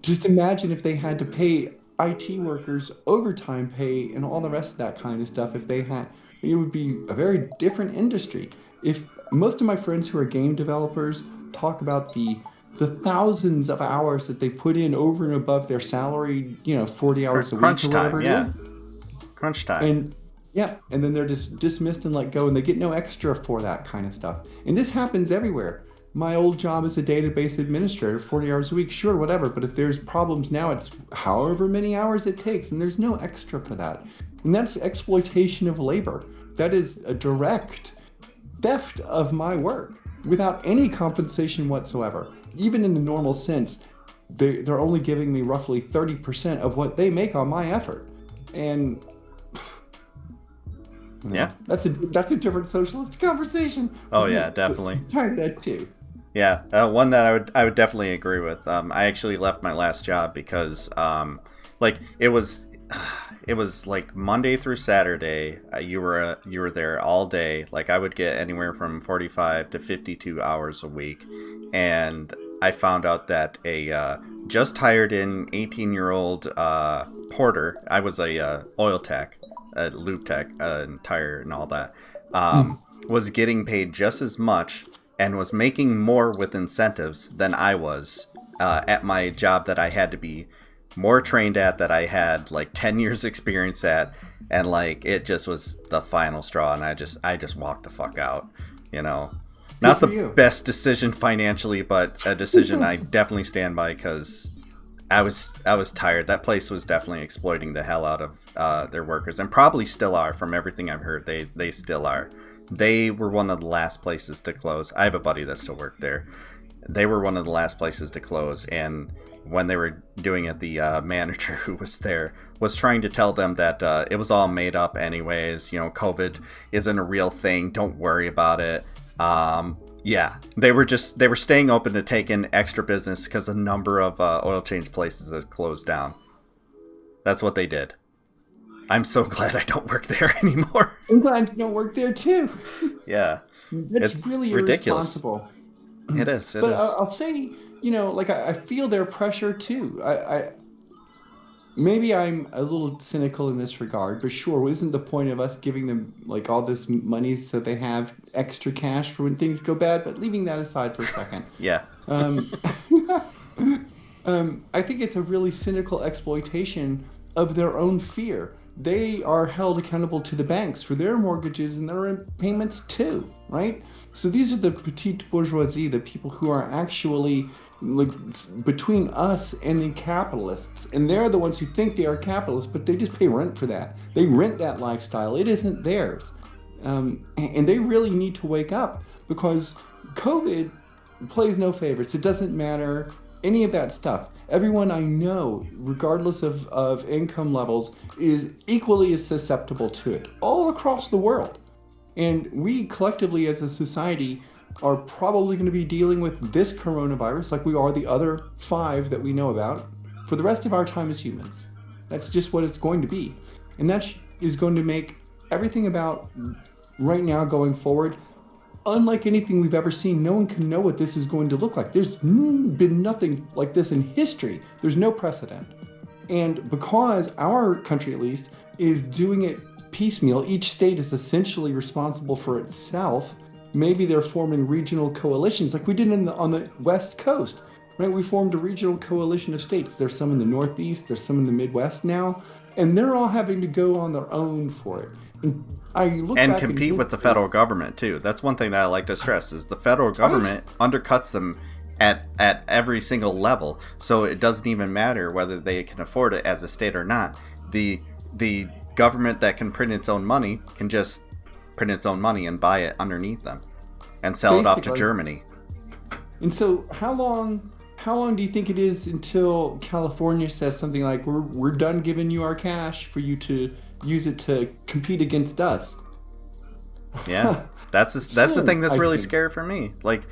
Speaker 1: Just imagine if they had to pay IT workers overtime pay and all the rest of that kind of stuff. It would be a very different industry. If most of my friends who are game developers talk about the thousands of hours that they put in over and above their salary, 40 hours a week or whatever it is.
Speaker 2: Crunch time.
Speaker 1: And then they're just dismissed and let go, and they get no extra for that kind of stuff. And this happens everywhere. My old job as a database administrator, 40 hours a week, sure, whatever. But if there's problems now, it's however many hours it takes, and there's no extra for that. And that's exploitation of labor. That is a direct theft of my work without any compensation whatsoever. Even in the normal sense, they're only giving me roughly 30% of what they make on my effort. And
Speaker 2: yeah,
Speaker 1: that's a different socialist conversation.
Speaker 2: Oh yeah, definitely.
Speaker 1: Part of that too.
Speaker 2: Yeah, one that I would definitely agree with. I actually left my last job because it was like Monday through Saturday. You were there all day. Like I would get anywhere from 45 to 52 hours a week, and I found out that a just hired in 18-year-old porter. I was a oil tech. Lube tech, tire and all that, was getting paid just as much and was making more with incentives than I was at my job that I had to be more trained at, that I had like 10 years experience at, and like it just was the final straw, and I just walked the fuck out, Not the best decision financially, but a decision I definitely stand by because I was tired. That place was definitely exploiting the hell out of their workers, and probably still are. From everything I've heard, they still are. They were one of the last places to close. I have a buddy that still worked there. They were one of the last places to close, and when they were doing it, the manager who was there was trying to tell them that it was all made up anyways. COVID isn't a real thing. Don't worry about it. Yeah, they were staying open to take in extra business because a number of oil change places had closed down. That's what they did. I'm so glad I don't work there anymore.
Speaker 1: I'm glad you don't work there too.
Speaker 2: Yeah,
Speaker 1: it's really
Speaker 2: ridiculous.
Speaker 1: Irresponsible.
Speaker 2: It is.
Speaker 1: But I'll say, I feel their pressure too. I maybe I'm a little cynical in this regard, but sure, isn't the point of us giving them like all this money so they have extra cash for when things go bad? But leaving that aside for a second.
Speaker 2: Yeah.
Speaker 1: I think it's a really cynical exploitation of their own fear. They are held accountable to the banks for their mortgages and their payments too, right? So these are the petite bourgeoisie, the people who are actually like between us and the capitalists, and they're the ones who think they are capitalists, but they just pay rent for that. They rent that lifestyle. It isn't theirs, and they really need to wake up, because COVID plays no favorites. It doesn't matter any of that stuff. Everyone I know, regardless of income levels, is equally as susceptible to it all across the world. And we collectively as a society are probably going to be dealing with this coronavirus like we are the other 5 that we know about for the rest of our time as humans. That's just what it's going to be. And that is going to make everything about right now going forward unlike anything we've ever seen. No one can know what this is going to look like. There's been nothing like this in history. There's no precedent. And because our country, at least, is doing it piecemeal, each state is essentially responsible for itself. Maybe they're forming regional coalitions like we did on the West Coast, right? We formed a regional coalition of states. There's some in the Northeast, there's some in the Midwest now, and they're all having to go on their own for it. And I look
Speaker 2: and
Speaker 1: back
Speaker 2: compete
Speaker 1: and
Speaker 2: with the federal government too. That's one thing that I like to stress is the federal government undercuts them at every single level. So it doesn't even matter whether they can afford it as a state or not. The government that can print its own money can just print its own money and buy it underneath them and sell it off to Germany.
Speaker 1: And so how long do you think it is until California says something like, we're done giving you our cash for you to use it to compete against us?
Speaker 2: Yeah, that's the thing that's really scary for me. Like,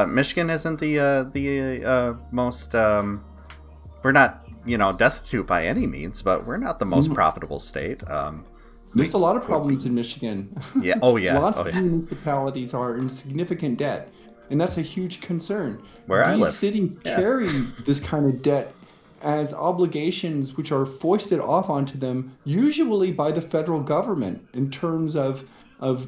Speaker 2: Michigan isn't the most. We're not, destitute by any means, but we're not the most profitable state.
Speaker 1: There's a lot of problems in Michigan.
Speaker 2: Yeah. Oh yeah.
Speaker 1: Lots of municipalities are in significant debt, and that's a huge concern.
Speaker 2: Where I live,
Speaker 1: these cities carry this kind of debt as obligations which are foisted off onto them, usually by the federal government, in terms of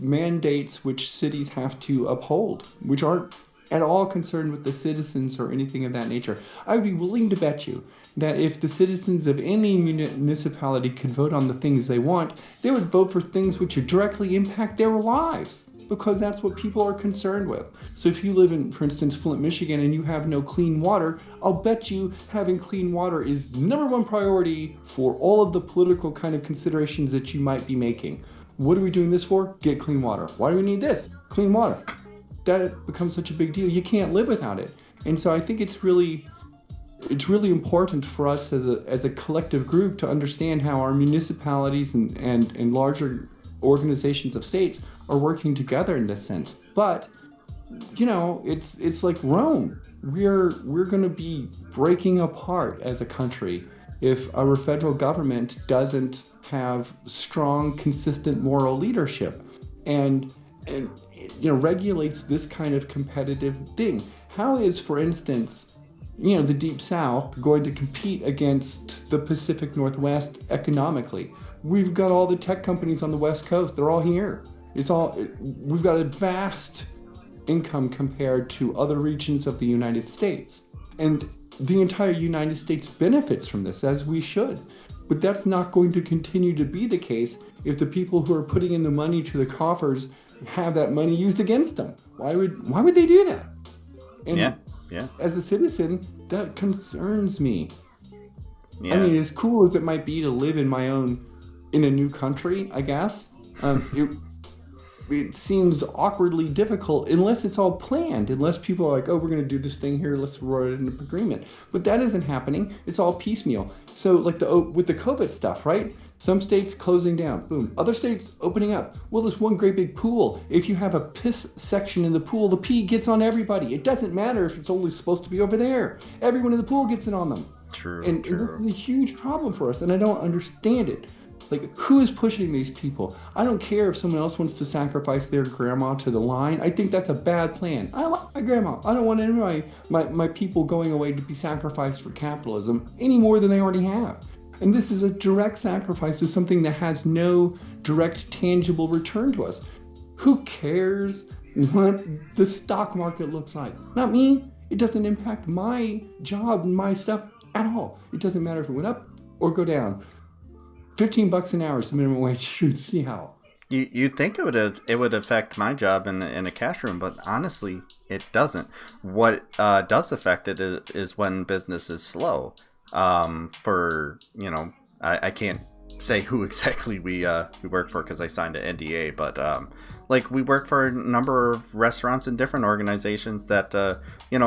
Speaker 1: mandates which cities have to uphold, which aren't at all concerned with the citizens or anything of that nature. I would be willing to bet you that if the citizens of any municipality could vote on the things they want, they would vote for things which would directly impact their lives, because that's what people are concerned with. So if you live in, for instance, Flint, Michigan, and you have no clean water, I'll bet you having clean water is #1 priority for all of the political kind of considerations that you might be making. What are we doing this for? Get clean water. Why do we need this? Clean water. That becomes such a big deal. You can't live without it. And so I think it's really important for us as a collective group to understand how our municipalities and larger organizations of states are working together in this sense. But it's like Rome. We're going to be breaking apart as a country if our federal government doesn't have strong, consistent moral leadership and regulates this kind of competitive thing. How is, for instance, the Deep South going to compete against the Pacific Northwest economically? We've got all the tech companies on the West Coast. They're all here. We've got a vast income compared to other regions of the United States. And the entire United States benefits from this, as we should. But that's not going to continue to be the case if the people who are putting in the money to the coffers have that money used against them. Why would they do that? And
Speaker 2: yeah.
Speaker 1: As a citizen, that concerns me.
Speaker 2: Yeah.
Speaker 1: I mean, as cool as it might be to live in a new country, I guess, it seems awkwardly difficult unless it's all planned, unless people are like, oh, we're going to do this thing here, let's write it into agreement. But that isn't happening. It's all piecemeal. So like with the COVID stuff, right? Some states closing down, boom. Other states opening up. Well, there's one great big pool. If you have a piss section in the pool, the pee gets on everybody. It doesn't matter if it's only supposed to be over there. Everyone in the pool gets it on them.
Speaker 2: True.
Speaker 1: And this is a huge problem for us, and I don't understand it. Like, who is pushing these people? I don't care if someone else wants to sacrifice their grandma to the line. I think that's a bad plan. I like my grandma. I don't want any of my people going away to be sacrificed for capitalism any more than they already have. And this is a direct sacrifice to something that has no direct tangible return to us. Who cares what the stock market looks like? Not me. It doesn't impact my job and my stuff at all. It doesn't matter if it went up or go down. $15 an hour is the minimum wage in Seattle.
Speaker 2: You'd think it would affect my job in a cash room, but honestly, it doesn't. What does affect it is when business is slow. I can't say who exactly we work for because I signed an NDA, but we work for a number of restaurants and different organizations that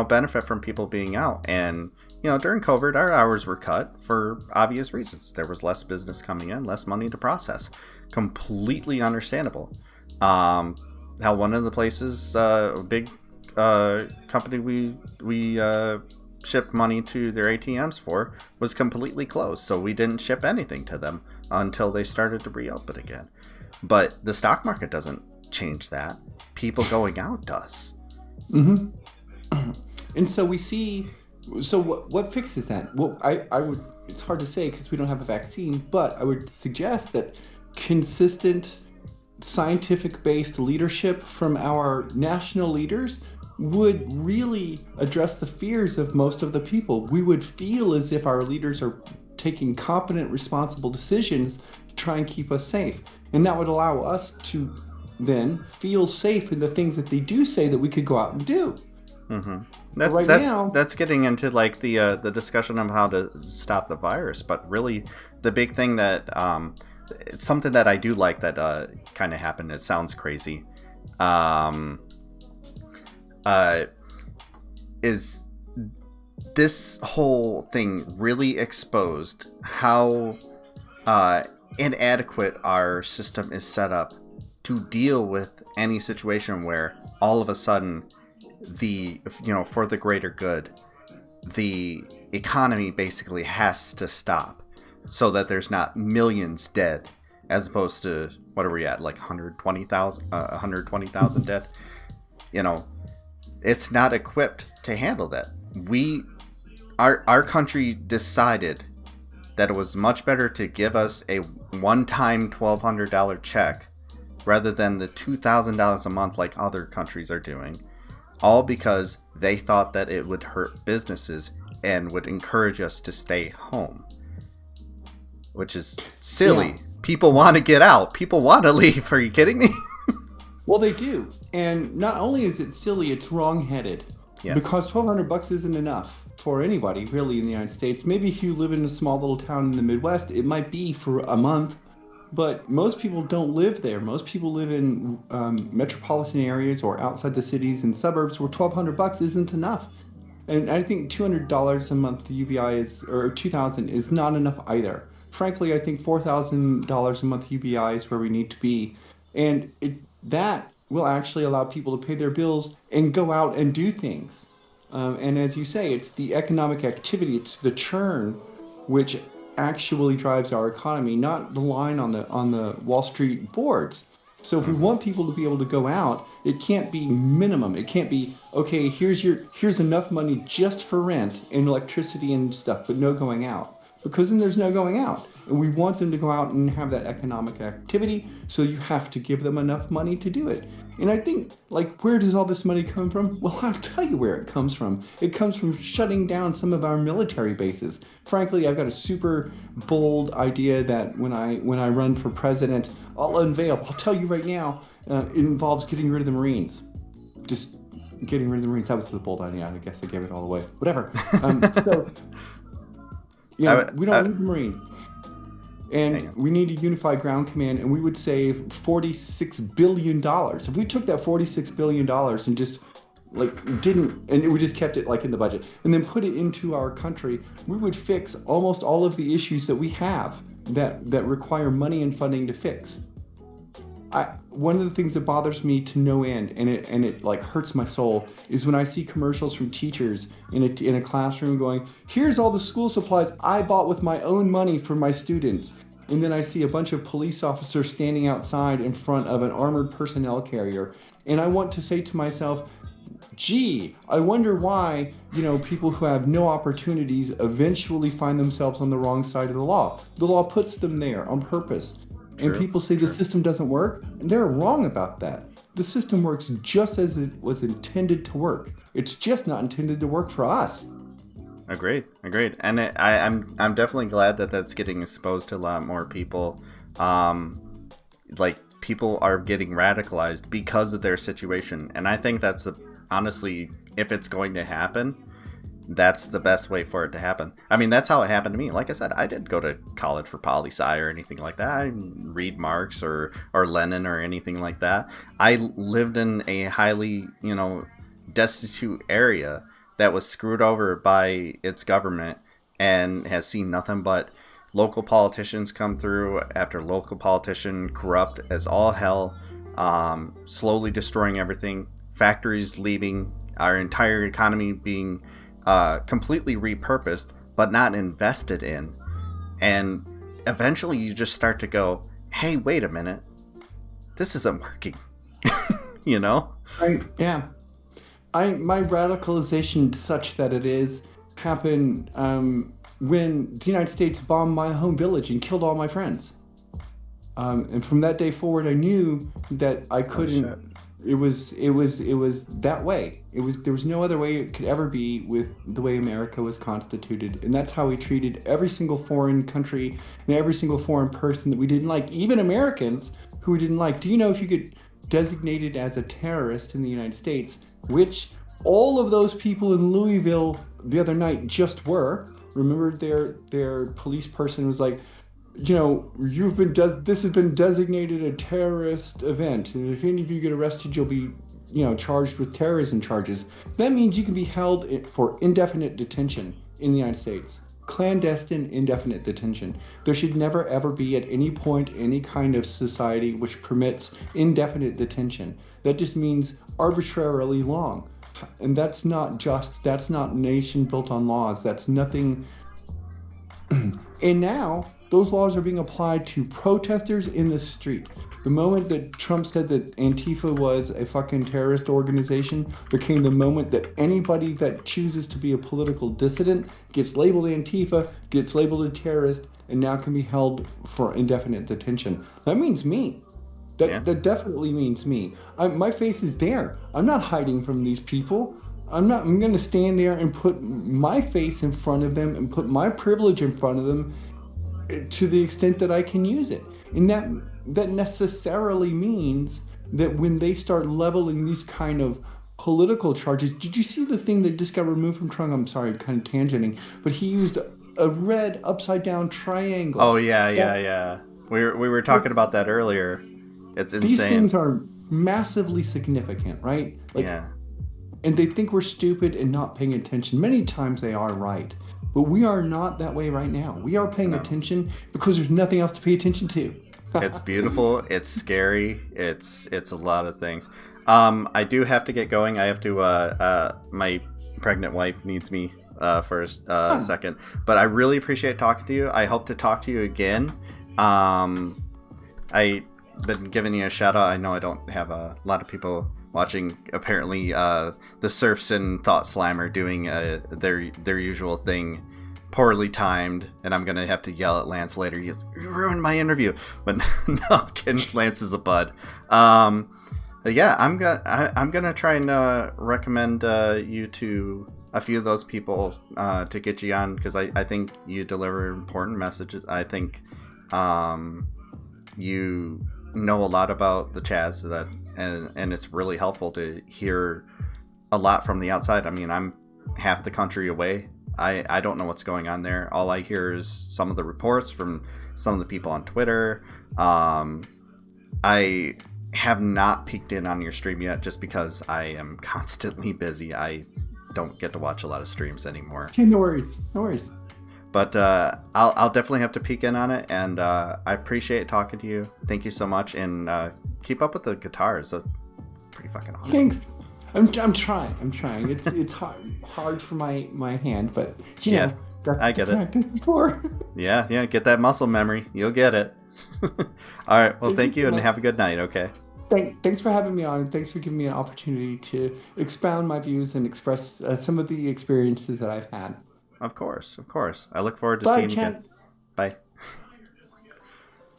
Speaker 2: benefit from people being out. And during COVID, our hours were cut for obvious reasons. There was less business coming in, less money to process. Completely understandable. How one of the places, a big company we shipped money to their ATMs for, was completely closed. So we didn't ship anything to them until they started to reopen again. But the stock market doesn't change that. People going out does. Mm-hmm.
Speaker 1: And so we see. So what fixes that? Well, I would, it's hard to say because we don't have a vaccine, but I would suggest that consistent scientific-based leadership from our national leaders would really address the fears of most of the people. We would feel as if our leaders are taking competent, responsible decisions to try and keep us safe. And that would allow us to then feel safe in the things that they do say that we could go out and do.
Speaker 2: Mm-hmm. That's getting into like the discussion of how to stop the virus, but really the big thing that it's something that I do like that kind of happened. It sounds crazy, is this whole thing really exposed how inadequate our system is set up to deal with any situation where all of a sudden for the greater good, the economy basically has to stop so that there's not millions dead, as opposed to, what are we at, like 120,000 dead? It's not equipped to handle that. Our country decided that it was much better to give us a one-time $1,200 check rather than the $2,000 a month like other countries are doing. All because they thought that it would hurt businesses and would encourage us to stay home. Which is silly. Yeah. People want to get out. People want to leave. Are you kidding me?
Speaker 1: Well, they do. And not only is it silly, it's wrong-headed.
Speaker 2: Yes.
Speaker 1: Because $1,200 isn't enough for anybody, really, in the United States. Maybe if you live in a small little town in the Midwest, it might be for a month. But most people don't live there. Most people live in metropolitan areas or outside the cities and suburbs where $1,200 isn't enough. And I think $200 a month UBI or $2,000 is not enough either. Frankly, I think $4,000 a month UBI is where we need to be. And that will actually allow people to pay their bills and go out and do things. And as you say, it's the economic activity, it's the churn, which actually drives our economy, not the line on the Wall Street boards. So if we want people to be able to go out, it can't be minimum. It can't be, okay, here's enough money just for rent and electricity and stuff, but no going out. Because then there's no going out. And we want them to go out and have that economic activity, so you have to give them enough money to do it. And I think, where does all this money come from? Well, I'll tell you where it comes from. It comes from shutting down some of our military bases. Frankly, I've got a super bold idea that when I run for president, I'll unveil. I'll tell you right now, it involves getting rid of the Marines. Just getting rid of the Marines. That was the bold idea. I guess I gave it all away. Whatever. We don't need the Marines. And we need a unified ground command, and we would save $46 billion. If we took that $46 billion and just we just kept it in the budget and then put it into our country, we would fix almost all of the issues that we have that require money and funding to fix. One of the things that bothers me to no end, and it hurts my soul, is when I see commercials from teachers in a classroom going, "Here's all the school supplies I bought with my own money for my students," and then I see a bunch of police officers standing outside in front of an armored personnel carrier, and I want to say to myself, "Gee, I wonder why people who have no opportunities eventually find themselves on the wrong side of the law. The law puts them there on purpose." And people say the system doesn't work, and they're wrong about that. The system works just as it was intended to work. It's just not intended to work for us.
Speaker 2: Agreed. And I'm definitely glad that that's getting exposed to a lot more people. People are getting radicalized because of their situation, and I think that's honestly, if it's going to happen, that's the best way for it to happen. I mean, that's how it happened to me. Like I said, I didn't go to college for poli-sci or anything like that. I didn't read Marx or Lenin or anything like that. I lived in a highly, destitute area that was screwed over by its government and has seen nothing but local politicians come through after local politician, corrupt as all hell, slowly destroying everything, factories leaving, our entire economy being completely repurposed but not invested in, and eventually you just start to go, hey, wait a minute, this isn't working. My radicalization, such that it is, happened
Speaker 1: when the United States bombed my home village and killed all my friends. And from that day forward, I knew that I couldn't. It was that way. There was no other way it could ever be with the way America was constituted, and that's how we treated every single foreign country and every single foreign person that we didn't like, even Americans who we didn't like. Do you know if you get designated as a terrorist in the United States, which all of those people in Louisville the other night just were? Remember, their police person was like, you know, this has been designated a terrorist event, and if any of you get arrested, you'll be, you know, charged with terrorism charges. That means you can be held for indefinite detention in the United States. Clandestine indefinite detention. There should never ever be at any point any kind of society which permits indefinite detention. That just means arbitrarily long. And that's not just, that's not nation built on laws. That's nothing. And now those laws are being applied to protesters in the street. The moment that Trump said that Antifa was a fucking terrorist organization became the moment that anybody that chooses to be a political dissident gets labeled Antifa, gets labeled a terrorist, and now can be held for indefinite detention. That means me. That definitely means me. My face is there. I'm not hiding from these people. I'm going to stand there and put my face in front of them and put my privilege in front of them to the extent that I can use it. And that necessarily means that when they start leveling these kind of political charges, did you see the thing that just got removed from Trump? I'm sorry, I'm kind of tangenting, but he used a red upside down triangle.
Speaker 2: Oh yeah. We were talking about that earlier. It's insane.
Speaker 1: These things are massively significant, right? And they think we're stupid and not paying attention. Many times they are right. But we are not that way right now. We are paying attention because there's nothing else to pay attention to.
Speaker 2: It's beautiful. It's scary. It's a lot of things. I do have to get going. I have to. My pregnant wife needs me for a second. But I really appreciate talking to you. I hope to talk to you again. I've been giving you a shout out. I know I don't have a lot of people watching. Apparently the Surfs and Thought Slam are doing their usual thing, poorly timed, and I'm gonna have to yell at Lance later. You ruined my interview. But no, Ken Lance is a bud. But yeah, I'm gonna try and recommend you to a few of those people to get you on, because I think you deliver important messages. I think you know a lot about the CHAZ, and it's really helpful to hear a lot from the outside. I mean, I'm half the country away. I don't know what's going on there. All I hear is some of the reports from some of the people on Twitter. I have not peeked in on your stream yet just because I am constantly busy. I don't get to watch a lot of streams anymore.
Speaker 1: Okay, no worries.
Speaker 2: But I'll definitely have to peek in on it, and I appreciate talking to you. Thank you so much, and keep up with the guitars. That's pretty fucking awesome.
Speaker 1: Thanks. I'm trying. It's hard for my hand, but you know,
Speaker 2: I get it.
Speaker 1: For.
Speaker 2: Yeah, get that muscle memory. You'll get it. All right. Well, thank you, and have a good night. Okay.
Speaker 1: Thanks for having me on, and thanks for giving me an opportunity to expound my views and express some of the experiences that I've had.
Speaker 2: Of course. I look forward to seeing you again. Bye.